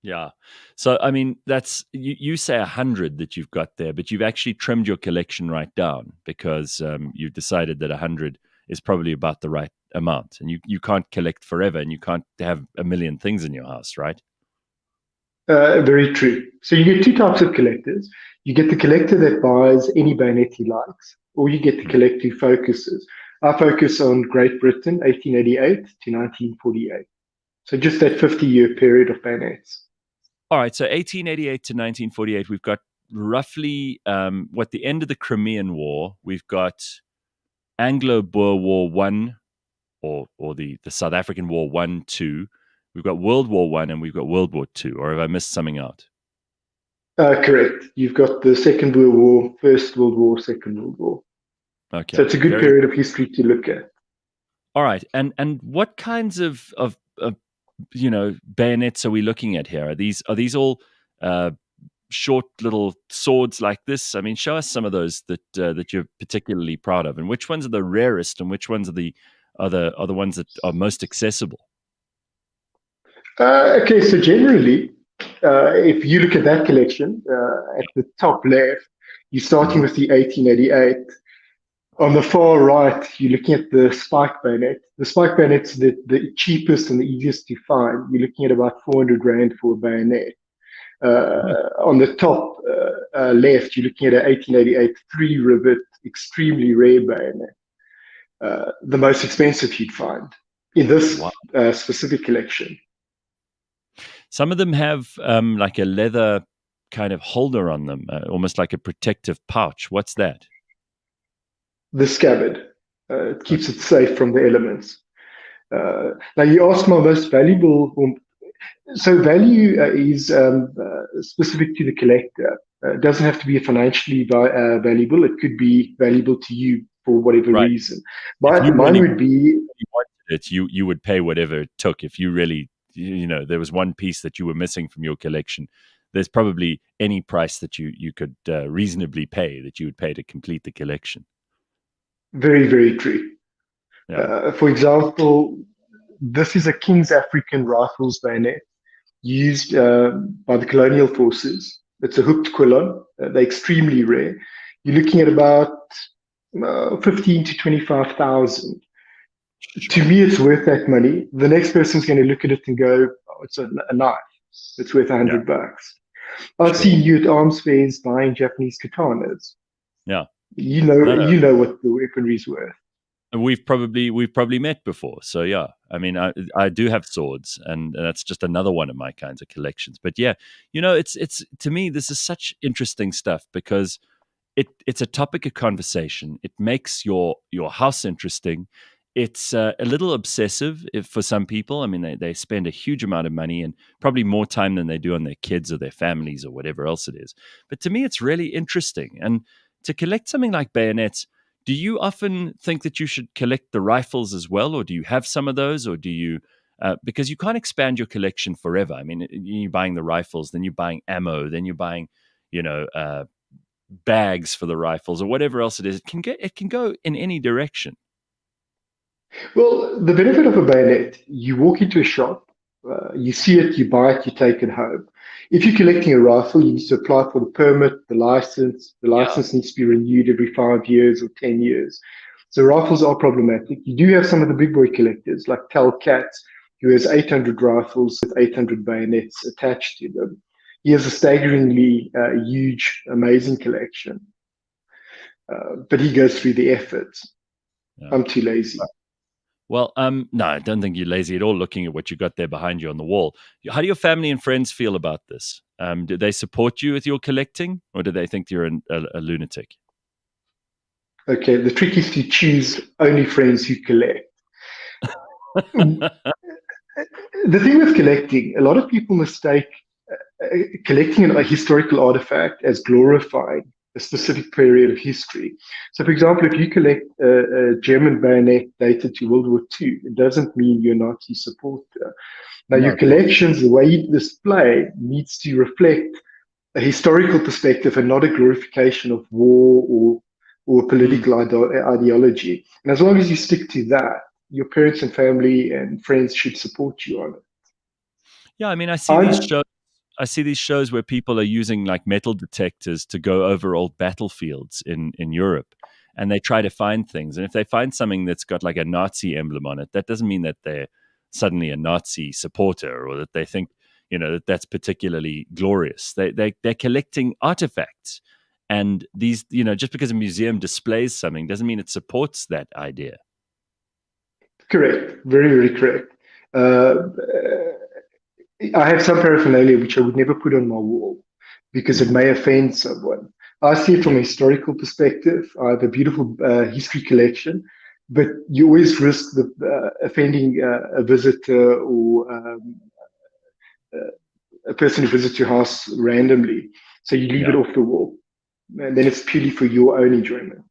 Yeah. So, I mean, that's, you say 100 that you've got there, but you've actually trimmed your collection right down, because you've decided that 100 is probably about the right amount, and you can't collect forever, and you can't have a million things in your house, right? Very true. So you get two types of collectors. You get the collector that buys any bayonet he likes, or you get the collector who focuses. I focus on Great Britain, 1888 to 1948. So just that 50-year period of bayonets. All right, so 1888 to 1948, we've got roughly, the end of the Crimean War, we've got Anglo-Boer War One, or the South African War 1, 2. We've got World War One, and we've got World War II, or have I missed something out? Correct. You've got the Second World War, First World War, Second World War. Okay. So it's a good period of history to look at. All right, and what kinds of bayonets are we looking at here? Are these all short little swords like this? I mean, show us some of those that you're particularly proud of, and which ones are the rarest, and which ones are the ones that are most accessible. Okay, so generally, if you look at that collection at the top left, you're starting with the 1888. On the far right, you're looking at the spike bayonet. The spike bayonet's the cheapest and the easiest to find. You're looking at about 400 Rand for a bayonet. On the top left, you're looking at an 1888 3-rivet, extremely rare bayonet. the most expensive you'd find in this specific collection. Some of them have like a leather kind of holder on them, almost like a protective pouch. What's that? The scabbard. It keeps it safe from the elements. Now, you asked my most valuable. So value is specific to the collector. It doesn't have to be financially valuable. It could be valuable to you for whatever reason. But mine would be. You wanted it, you would pay whatever it took. If you really, there was one piece that you were missing from your collection, there's probably any price that you could reasonably pay that you would pay to complete the collection. Very, very true. Yeah. For example, this is a King's African Rifles bayonet used by the colonial forces. It's a hooked quillon. They're extremely rare. You're looking at about 15 to 25,000. To me, it's worth that money. The next person's going to look at it and go, "Oh, it's a knife. It's worth $100." I've seen you at arms fairs buying Japanese katanas. Yeah. You know what the weaponry is worth. We've probably met before, so yeah. I mean, I do have swords, and that's just another one of my kinds of collections. But yeah, it's to me, this is such interesting stuff because it's a topic of conversation. It makes your house interesting. It's a little obsessive for some people. I mean, they spend a huge amount of money and probably more time than they do on their kids or their families or whatever else it is. But to me, it's really interesting. And to collect something like bayonets, do you often think that you should collect the rifles as well, or do you have some of those, or do you because you can't expand your collection forever. I mean, you're buying the rifles, then you're buying ammo, then you're buying, bags for the rifles or whatever else it is. It can go in any direction. Well, the benefit of a bayonet, you walk into a shop, you see it, you buy it, you take it home. If you're collecting a rifle, you need to apply for the permit, the license. The license needs to be renewed every 5 years or 10 years. So rifles are problematic. You do have some of the big boy collectors like Tal Katz, who has 800 rifles with 800 bayonets attached to them. He has a staggeringly huge, amazing collection. But he goes through the efforts. Yeah. I'm too lazy. Well, no, I don't think you're lazy at all looking at what you got there behind you on the wall. How do your family and friends feel about this? Do they support you with your collecting, or do they think you're a lunatic? Okay, the trick is to choose only friends who collect. The thing with collecting, a lot of people mistake collecting a historical artifact as glorifying a specific period of history. So, for example, if you collect a German bayonet dated to World War II, it doesn't mean you're a Nazi supporter. Now, your collections, the way you display, needs to reflect a historical perspective and not a glorification of war or political ideology. And as long as you stick to that, your parents and family and friends should support you on it. Yeah, I mean, I see these shows where people are using like metal detectors to go over old battlefields in Europe, and they try to find things. And if they find something that's got like a Nazi emblem on it, that doesn't mean that they're suddenly a Nazi supporter or that they think, that that's particularly glorious. They're collecting artifacts. And these, just because a museum displays something doesn't mean it supports that idea. Correct. Very, very correct. I have some paraphernalia which I would never put on my wall because it may offend someone. I see it from a historical perspective. I have a beautiful history collection, but you always risk offending a visitor or a person who visits your house randomly. So you leave it off the wall, and then it's purely for your own enjoyment.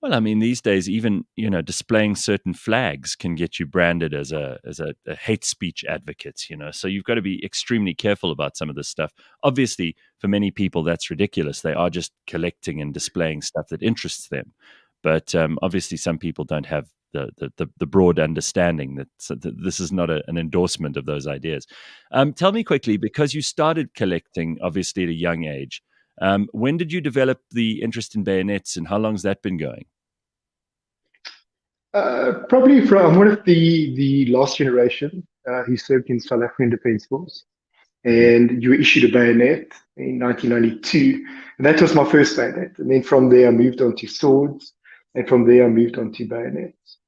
Well, I mean, these days, even displaying certain flags can get you branded as a hate speech advocate. So you've got to be extremely careful about some of this stuff. Obviously, for many people, that's ridiculous. They are just collecting and displaying stuff that interests them. But obviously, some people don't have the broad understanding that this is not an endorsement of those ideas. Tell me quickly, because you started collecting obviously at a young age. When did you develop the interest in bayonets, and how long has that been going? Probably I'm one of the last generation who served in South African Defence Force, and you were issued a bayonet in 1992, and that was my first bayonet. And then from there, I moved on to swords, And from there, I moved on to bayonets.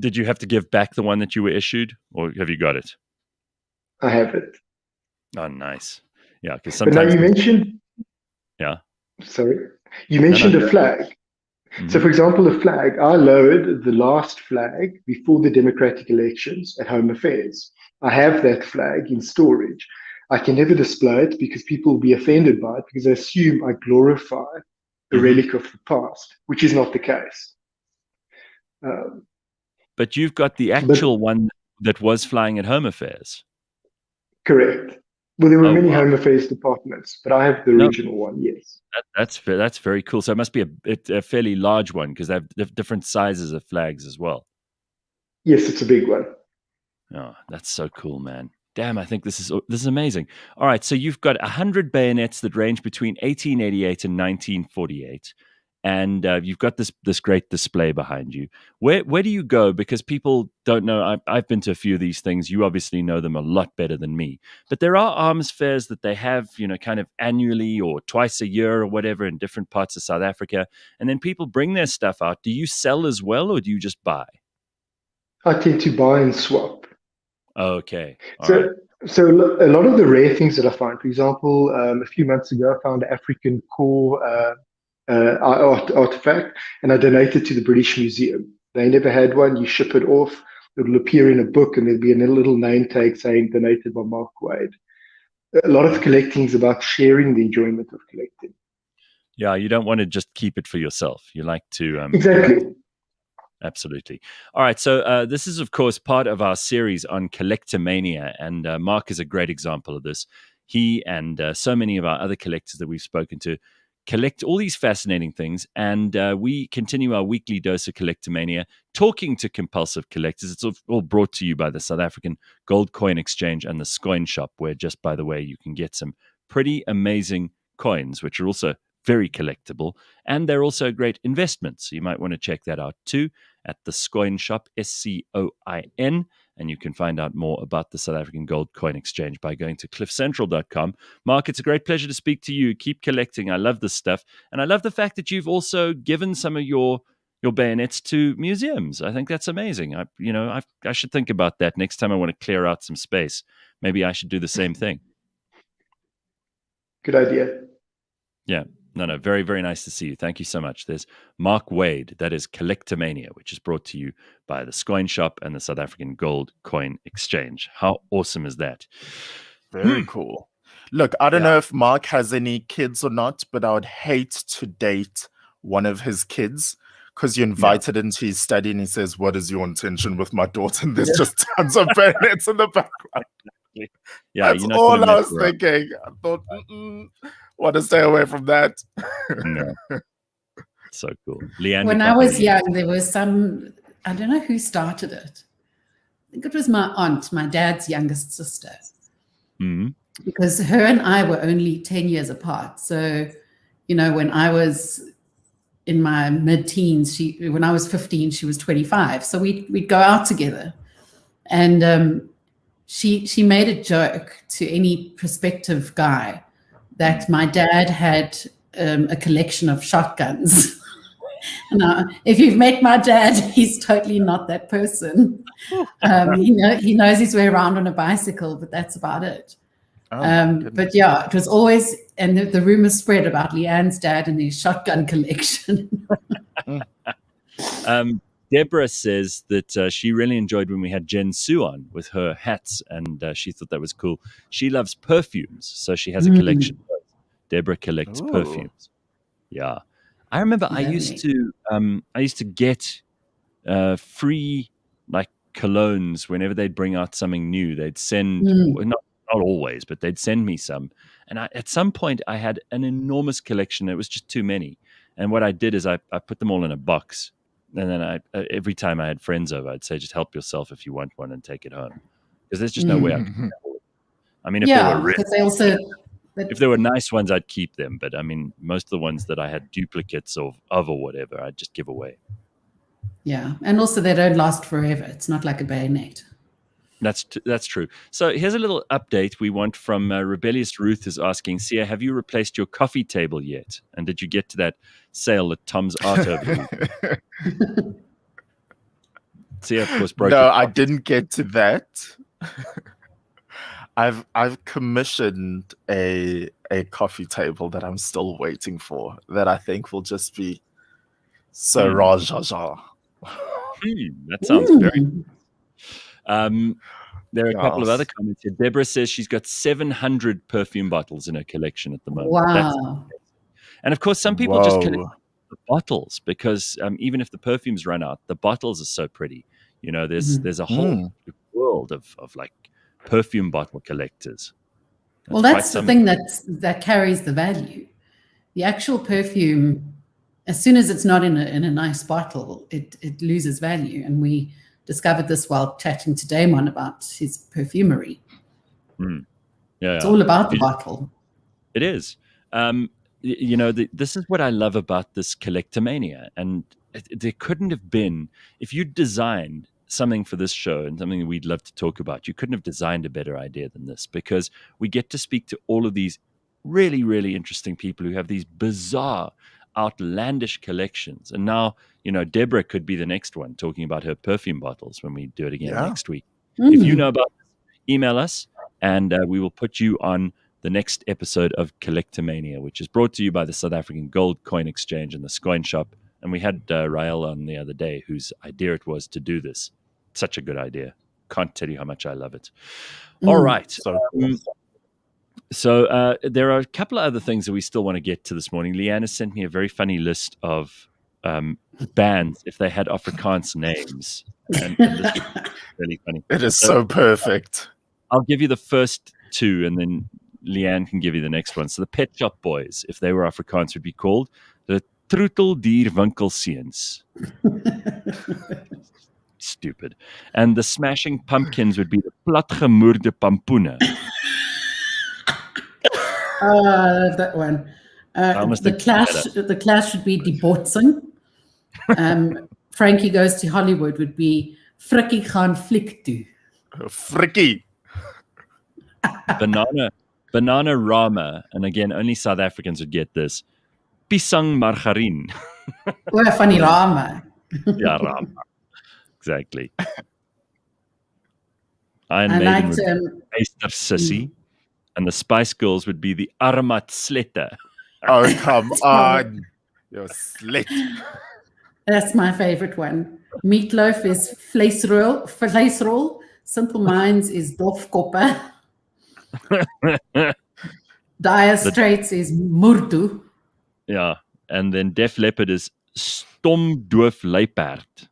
Did you have to give back the one that you were issued, or have you got it? I have it. Oh, nice. Yeah, because But now sometimes. you mentioned. Yeah. Sorry. You mentioned a flag. Mm-hmm. So, for example, a flag, I lowered the last flag before the democratic elections at Home Affairs. I have that flag in storage. I can never display it because people will be offended by it because they assume I glorify a relic of the past, which is not the case. But you've got the actual one that was flying at Home Affairs. Correct. Well, there were many Home Affairs departments, but I have the original one, yes. That's very cool. So it must be a fairly large one because they have different sizes of flags as well. Yes, it's a big one. Oh, that's so cool, man. Damn, I think this is amazing. All right, so you've got 100 bayonets that range between 1888 and 1948. And you've got this great display behind you. Where do you go? Because people don't know. I've been to a few of these things. You obviously know them a lot better than me. But there are arms fairs that they have, kind of annually or twice a year or whatever in different parts of South Africa. And then people bring their stuff out. Do you sell as well, or do you just buy? I tend to buy and swap. Okay. So a lot of the rare things that I find, for example, a few months ago, I found an African core artifact, and I donated to the British Museum. They never had one. You ship it off, it'll appear in a book, and there'll be a little name tag saying donated by Mark Wade. A lot of collecting is about sharing the enjoyment of collecting. Yeah, you don't want to just keep it for yourself. You like to exactly. Absolutely. All right. So this is, of course, part of our series on Collectomania, and Mark is a great example of this. He and so many of our other collectors that we've spoken to collect all these fascinating things, and we continue our weekly dose of Collectomania, talking to compulsive collectors. It's all brought to you by the South African Gold Coin Exchange and the Scoin Shop, where, just by the way, you can get some pretty amazing coins, which are also very collectible, and they're also a great investment. So you might want to check that out too at the Scoin Shop, SCOIN, and you can find out more about the South African Gold Coin Exchange by going to cliffcentral.com. Mark, it's a great pleasure to speak to you. Keep collecting. I love this stuff, and I love the fact that you've also given some of your bayonets to museums. I think that's amazing. I should think about that next time I want to clear out some space. Maybe I should do the same thing. Good idea. Yeah. No, very, very nice to see you. Thank you so much. There's Mark Wade. That is Collectomania, which is brought to you by the Scoin Shop and the South African Gold Coin Exchange. How awesome is that? Very cool. Look, I don't know if Mark has any kids or not, but I would hate to date one of his kids because you invited into his study and he says, "What is your intention with my daughter?" And there's just tons of bayonets in the background. Yeah, that's all I was thinking. I thought, want to stay away from that. No. So cool. Leigh-Ann, when I was young, there was some, I don't know who started it. I think it was my aunt, my dad's youngest sister. Mm-hmm. Because her and I were only 10 years apart. So, when I was in my mid-teens, when I was 15, she was 25. So we'd go out together. And she made a joke to any prospective guy that my dad had a collection of shotguns. Now, if you've met my dad, he's totally not that person. He knows his way around on a bicycle, but that's about it. But yeah, it was always, and the rumors spread about Leigh-Ann's dad and his shotgun collection. Deborah says that she really enjoyed when we had Jen Sue on with her hats, and she thought that was cool. She loves perfumes, so she has a collection. Deborah collects perfumes. Yeah, I remember I used to get free like colognes whenever they'd bring out something new. They'd send not always, but they'd send me some. And at some point, I had an enormous collection. It was just too many. And what I did is I put them all in a box. And then every time I had friends over, I'd say, just help yourself if you want one and take it home. Because there's just no way I could handle it. I mean, if they were nice ones, I'd keep them. But I mean, most of the ones that I had duplicates of or whatever, I'd just give away. Yeah. And also they don't last forever. It's not like a bayonet. That's true. So here's a little update we want from Rebellious Ruth is asking, Sia, have you replaced your coffee table yet? And did you get to that sale at Tom's Art over the weekend. See, of course, broke No, it. I didn't get to that. I've commissioned a coffee table that I'm still waiting for, that I think will just be so rajaja. That sounds very. There are a couple of other comments here. Deborah says she's got 700 perfume bottles in her collection at the moment. Wow. And of course, some people just collect the bottles because even if the perfumes run out, the bottles are so pretty. You know, there's a whole world of like perfume bottle collectors. That's the thing that carries the value. The actual perfume, as soon as it's not in a nice bottle, it loses value. And we discovered this while chatting to Damon about his perfumery. It's all about the bottle. It is. This is what I love about this Collectomania. And there couldn't have been, if you designed something for this show and something that we'd love to talk about, you couldn't have designed a better idea than this, because we get to speak to all of these really, really interesting people who have these bizarre, outlandish collections. And now, Deborah could be the next one talking about her perfume bottles when we do it again next week. If you know about this, email us and we will put you on the next episode of Collectomania, which is brought to you by the South African Gold Coin Exchange and the Scoin Shop. And we had Rael on the other day, whose idea it was to do this. Such a good idea. Can't tell you how much I love it. All right. So there are a couple of other things that we still want to get to this morning. Leigh-Ann has sent me a very funny list of bands if they had Afrikaans names. And this is really funny. It is so perfect. I'll give you the first two, and then Leigh-Ann can give you the next one. So the Pet Shop Boys, if they were Afrikaans, would be called the Troeteldierwinkelseens. Stupid. And the Smashing Pumpkins would be the Platgemoerde Pampoene. That one. The Clash would be Die Botsing. Frankie Goes to Hollywood would be Frikkie gaan fliek toe. Frikkie. Banana Rama, and again, only South Africans would get this. Pisang Margarine. Van die Rama. Yeah, Rama. Exactly. Iron Maiden would be Meister Sissy, and the Spice Girls would be the Armat Slette. Oh, come on. You're slick. That's my favorite one. Meatloaf is vleisrol. Simple Minds is Dofkoppe. Dire Straits is Murdu. Yeah, and then Def Leppard is Stom Doof Luiperd.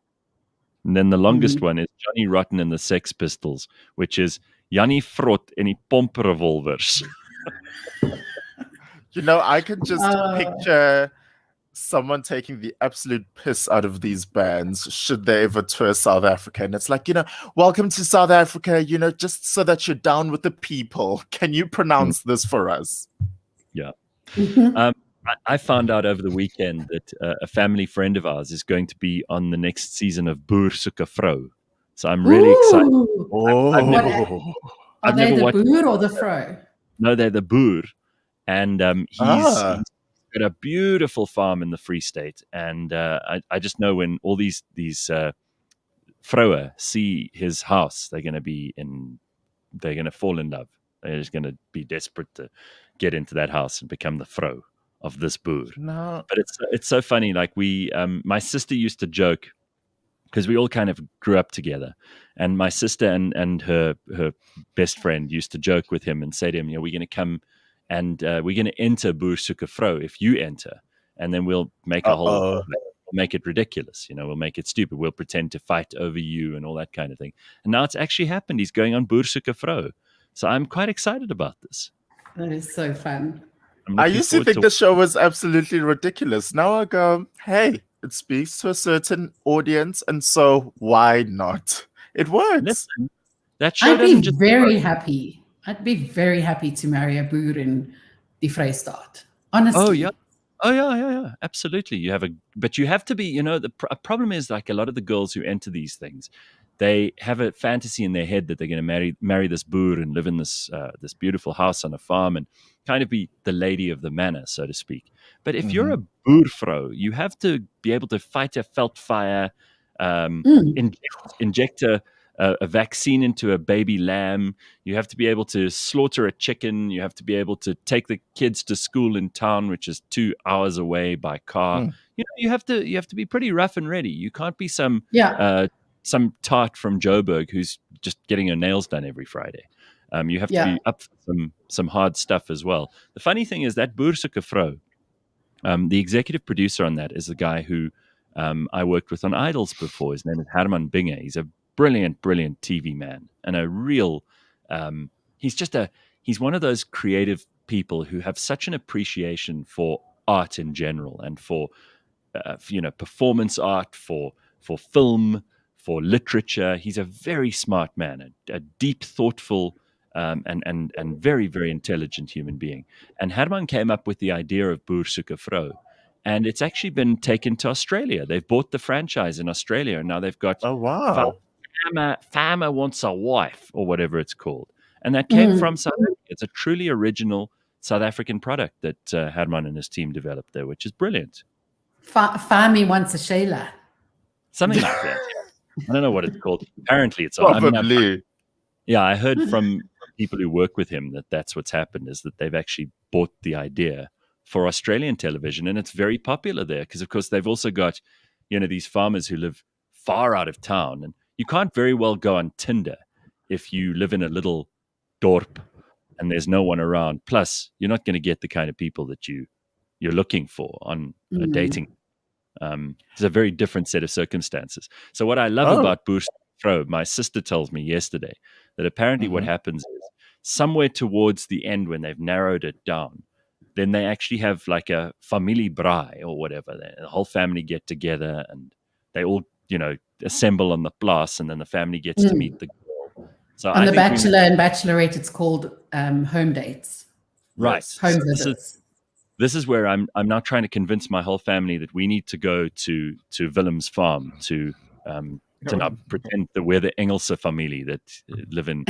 And then the longest one is Johnny Rotten and the Sex Pistols, which is Jannie Frot en die Pomp Revolvers. I can just picture someone taking the absolute piss out of these bands should they ever tour South Africa. And it's like, welcome to South Africa, just so that you're down with the people. Can you pronounce this for us? Yeah. I found out over the weekend that a family friend of ours is going to be on the next season of Boer Soek 'n Vrou. So I'm really excited. Are they the Boer or the Vrou? No, they're the Boer. And he's got a beautiful farm in the Free State. And I just know when all these vroue see his house, they're going to fall in love. They're just going to be desperate to get into that house and become the vrou of this Boer. No. But it's so funny. Like my sister used to joke, because we all kind of grew up together, and my sister and her best friend used to joke with him and say to him, we're going to come and we're going to enter Boer Soek 'n Vrou if you enter, and then we'll make we'll make it ridiculous. We'll make it stupid. We'll pretend to fight over you and all that kind of thing. And now it's actually happened. He's going on Boer Soek 'n Vrou. So I'm quite excited about this. That is so fun. I used to think the show was absolutely ridiculous. Now I go, hey, it speaks to a certain audience, and so why not? It works. Listen, that show I'd be doesn't just very work. happy. I'd be very happy to marry a Boer in die Vrystaat. Honestly. Oh yeah. Absolutely. But you have to be. The problem is, like, a lot of the girls who enter these things, they have a fantasy in their head that they're going to marry this Boer and live in this beautiful house on a farm and kind of be the lady of the manor, so to speak. But if you're a boervrouw, you have to be able to fight a veldfire, inject a vaccine into a baby lamb. You have to be able to slaughter a chicken. You have to be able to take the kids to school in town, which is 2 hours away by car. You have to be pretty rough and ready. You can't be some tart from Joburg who's just getting her nails done every Friday. You have to be up for some hard stuff as well. The funny thing is that Boersukke Vrou, the executive producer on that is the guy who I worked with on Idols before. His name is Hanan Bushkin. He's a brilliant TV man and a real. He's one of those creative people who have such an appreciation for art in general and for performance art, for film, for literature. He's a very smart man, a deep, thoughtful, and very, very intelligent human being. And Herman came up with the idea of Boersukke Vrou, and it's actually been taken to Australia. They've bought the franchise in Australia, and now they've got Farmer Wants a Wife, or whatever it's called. And that came from South Africa. It's a truly original South African product that Herman and his team developed there, which is brilliant. Farmy Wants a Sheila. Something like that. I don't know what it's called. Apparently it's probably. I heard from people who work with him that that's what's happened, is that they've actually bought the idea for Australian television, and it's very popular there because, of course, they've also got, these farmers who live far out of town, and you can't very well go on Tinder if you live in a little dorp and there's no one around. Plus, you're not going to get the kind of people that you're looking for on a dating. It's a very different set of circumstances. So what I love about Boersukke Vrou, my sister tells me yesterday that apparently what happens is somewhere towards the end, when they've narrowed it down, then they actually have like a familie braai or whatever. The whole family get together and they all, assemble on the plaas, and then the family gets to meet the girl. So on The Bachelor and Bachelorette, it's called home dates. Right. Home visits. This is where I'm now trying to convince my whole family that we need to go to Willem's farm to not pretend that we're the Engelse family that live in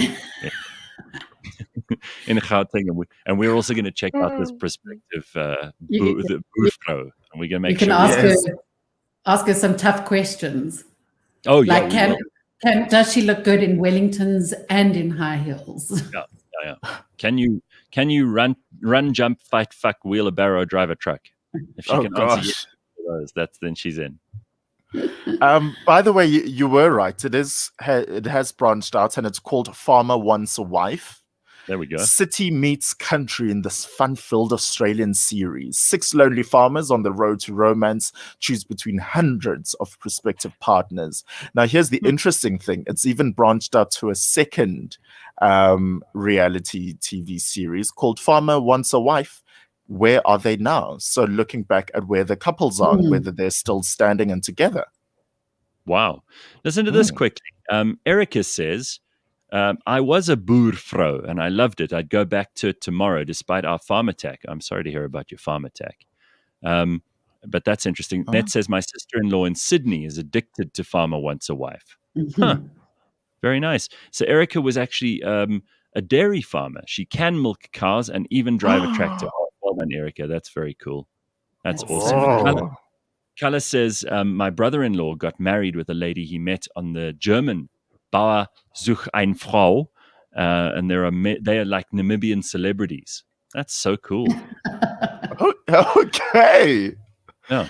Gauteng, and we're also going to check out this prospective the Boervrouw, and we're going to make sure ask her some tough questions. Oh yeah, like does she look good in Wellingtons and in high heels? Yeah. Can you run, jump, fight, fuck, wheel a barrow, drive a truck? If she can answer yes to those, then she's in. By the way, you were right. It has branched out, and it's called Farmer Wants a Wife. There we go. City meets country in this fun-filled Australian series. 6 lonely farmers on the road to romance choose between hundreds of prospective partners. Now, here's the interesting thing. It's even branched out to a second reality TV series called Farmer Wants a Wife. Where are they now? So looking back at where the couples are, whether they're still standing and together. Wow. Listen to this quickly. Erica says, I was a boervrouw and I loved it. I'd go back to it tomorrow despite our farm attack. I'm sorry to hear about your farm attack. But that's interesting. Ned says, my sister-in-law in Sydney is addicted to Farmer Wants a Wife. Huh. Very nice. So Erica was actually a dairy farmer. She can milk cows and even drive a tractor. Well done, Erica. That's very cool. That's awesome. Kala says, my brother-in-law got married with a lady he met on the German Bauer sucht eine Frau, and they are like Namibian celebrities. That's so cool. Okay. Yeah.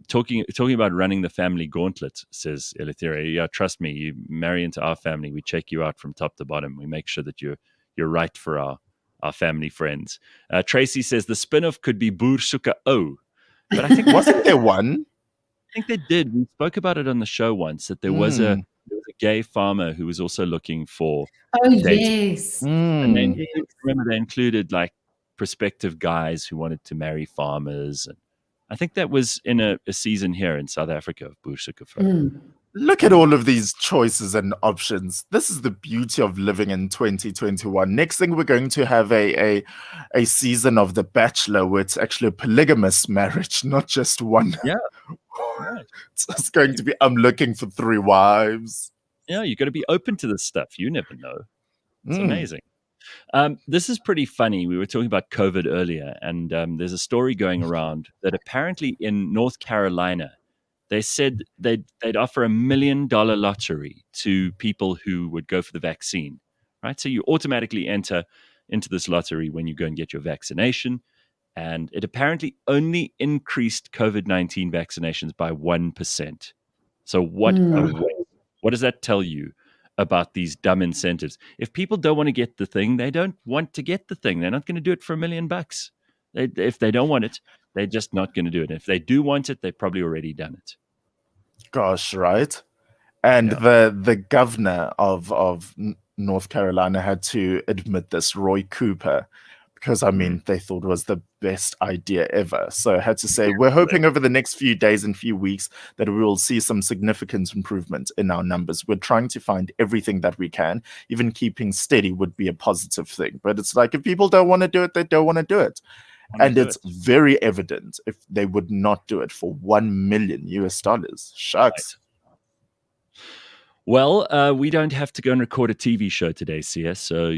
Talking about running the family gauntlet, says Eleutheria. Yeah, trust me, you marry into our family, we check you out from top to bottom. We make sure that you're right for our family friends. Tracy says the spin-off could be Boersukke O. But I think wasn't there one? I think they did. We spoke about it on the show once, that there was a gay farmer who was also looking for dating. Yes. And then remember they included like prospective guys who wanted to marry farmers. And I think that was in a season here in South Africa of Boersukke Vrou. Look at all of these choices and options. This is the beauty of living in 2021. Next thing, we're going to have a season of The Bachelor where it's actually a polygamous marriage, not just one. Yeah. Right. It's going to be, I'm looking for 3 wives. Yeah, you got to be open to this stuff. You never know. It's amazing. This is pretty funny. We were talking about COVID earlier, and there's a story going around that apparently in North Carolina, they said they'd offer $1 million lottery to people who would go for the vaccine, right? So you automatically enter into this lottery when you go and get your vaccination, and it apparently only increased COVID-19 vaccinations by 1%. So what does that tell you about these dumb incentives? If people don't want to get the thing, they don't want to get the thing. They're not going to do it for $1 million. If they don't want it, they're just not going to do it. If they do want it, they've probably already done it. Gosh, right? And the governor of North Carolina had to admit this, Roy Cooper, because I mean they thought it was the best idea ever. So I had to say we're hoping over the next few days and few weeks that we will see some significant improvement in our numbers. We're trying to find everything that we can. Even keeping steady would be a positive thing. But it's like if people don't want to do it, they don't want to do it. And it's very evident if they would not do it for $1 million US. Shucks. Well, we don't have to go and record a TV show today, Sia. So,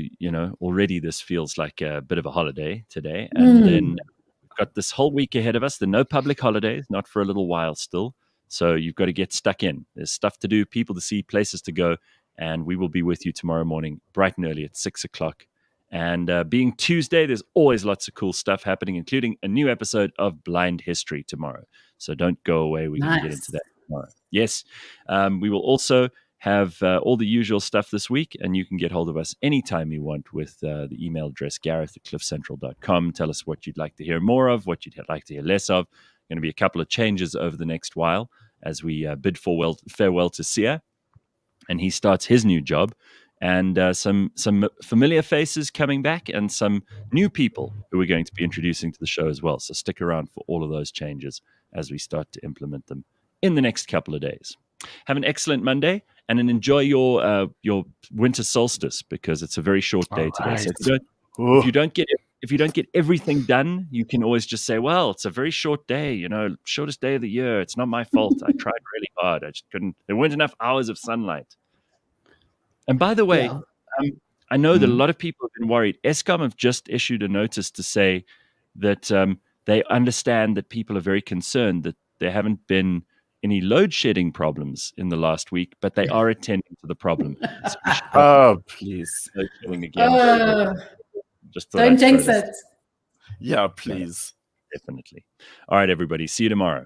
already this feels like a bit of a holiday today. And then we've got this whole week ahead of us. There are no public holidays, not for a little while still. So you've got to get stuck in. There's stuff to do, people to see, places to go. And we will be with you tomorrow morning, bright and early at 6 o'clock. And being Tuesday, there's always lots of cool stuff happening, including a new episode of Blind History tomorrow. So don't go away. We're going to get into that tomorrow. Yes. We will also have all the usual stuff this week, and you can get hold of us anytime you want with the email address gareth@cliffcentral.com. Tell us what you'd like to hear more of, what you'd like to hear less of. Going to be a couple of changes over the next while as we bid farewell to Sia, and he starts his new job. And some familiar faces coming back and some new people who we're going to be introducing to the show as well. So stick around for all of those changes as we start to implement them in the next couple of days. Have an excellent Monday and enjoy your winter solstice because it's a very short day today. Right. So if you don't get everything done, you can always just say, well, it's a very short day, shortest day of the year. It's not my fault. I tried really hard. I just couldn't. There weren't enough hours of sunlight. And by the way, I know that a lot of people have been worried. Eskom have just issued a notice to say that they understand that people are very concerned that there haven't been any load shedding problems in the last week, but they are attending to the problem. Oh, please. Load shedding again. Just don't jinx it. Yeah, please. Yeah, definitely. All right, everybody. See you tomorrow.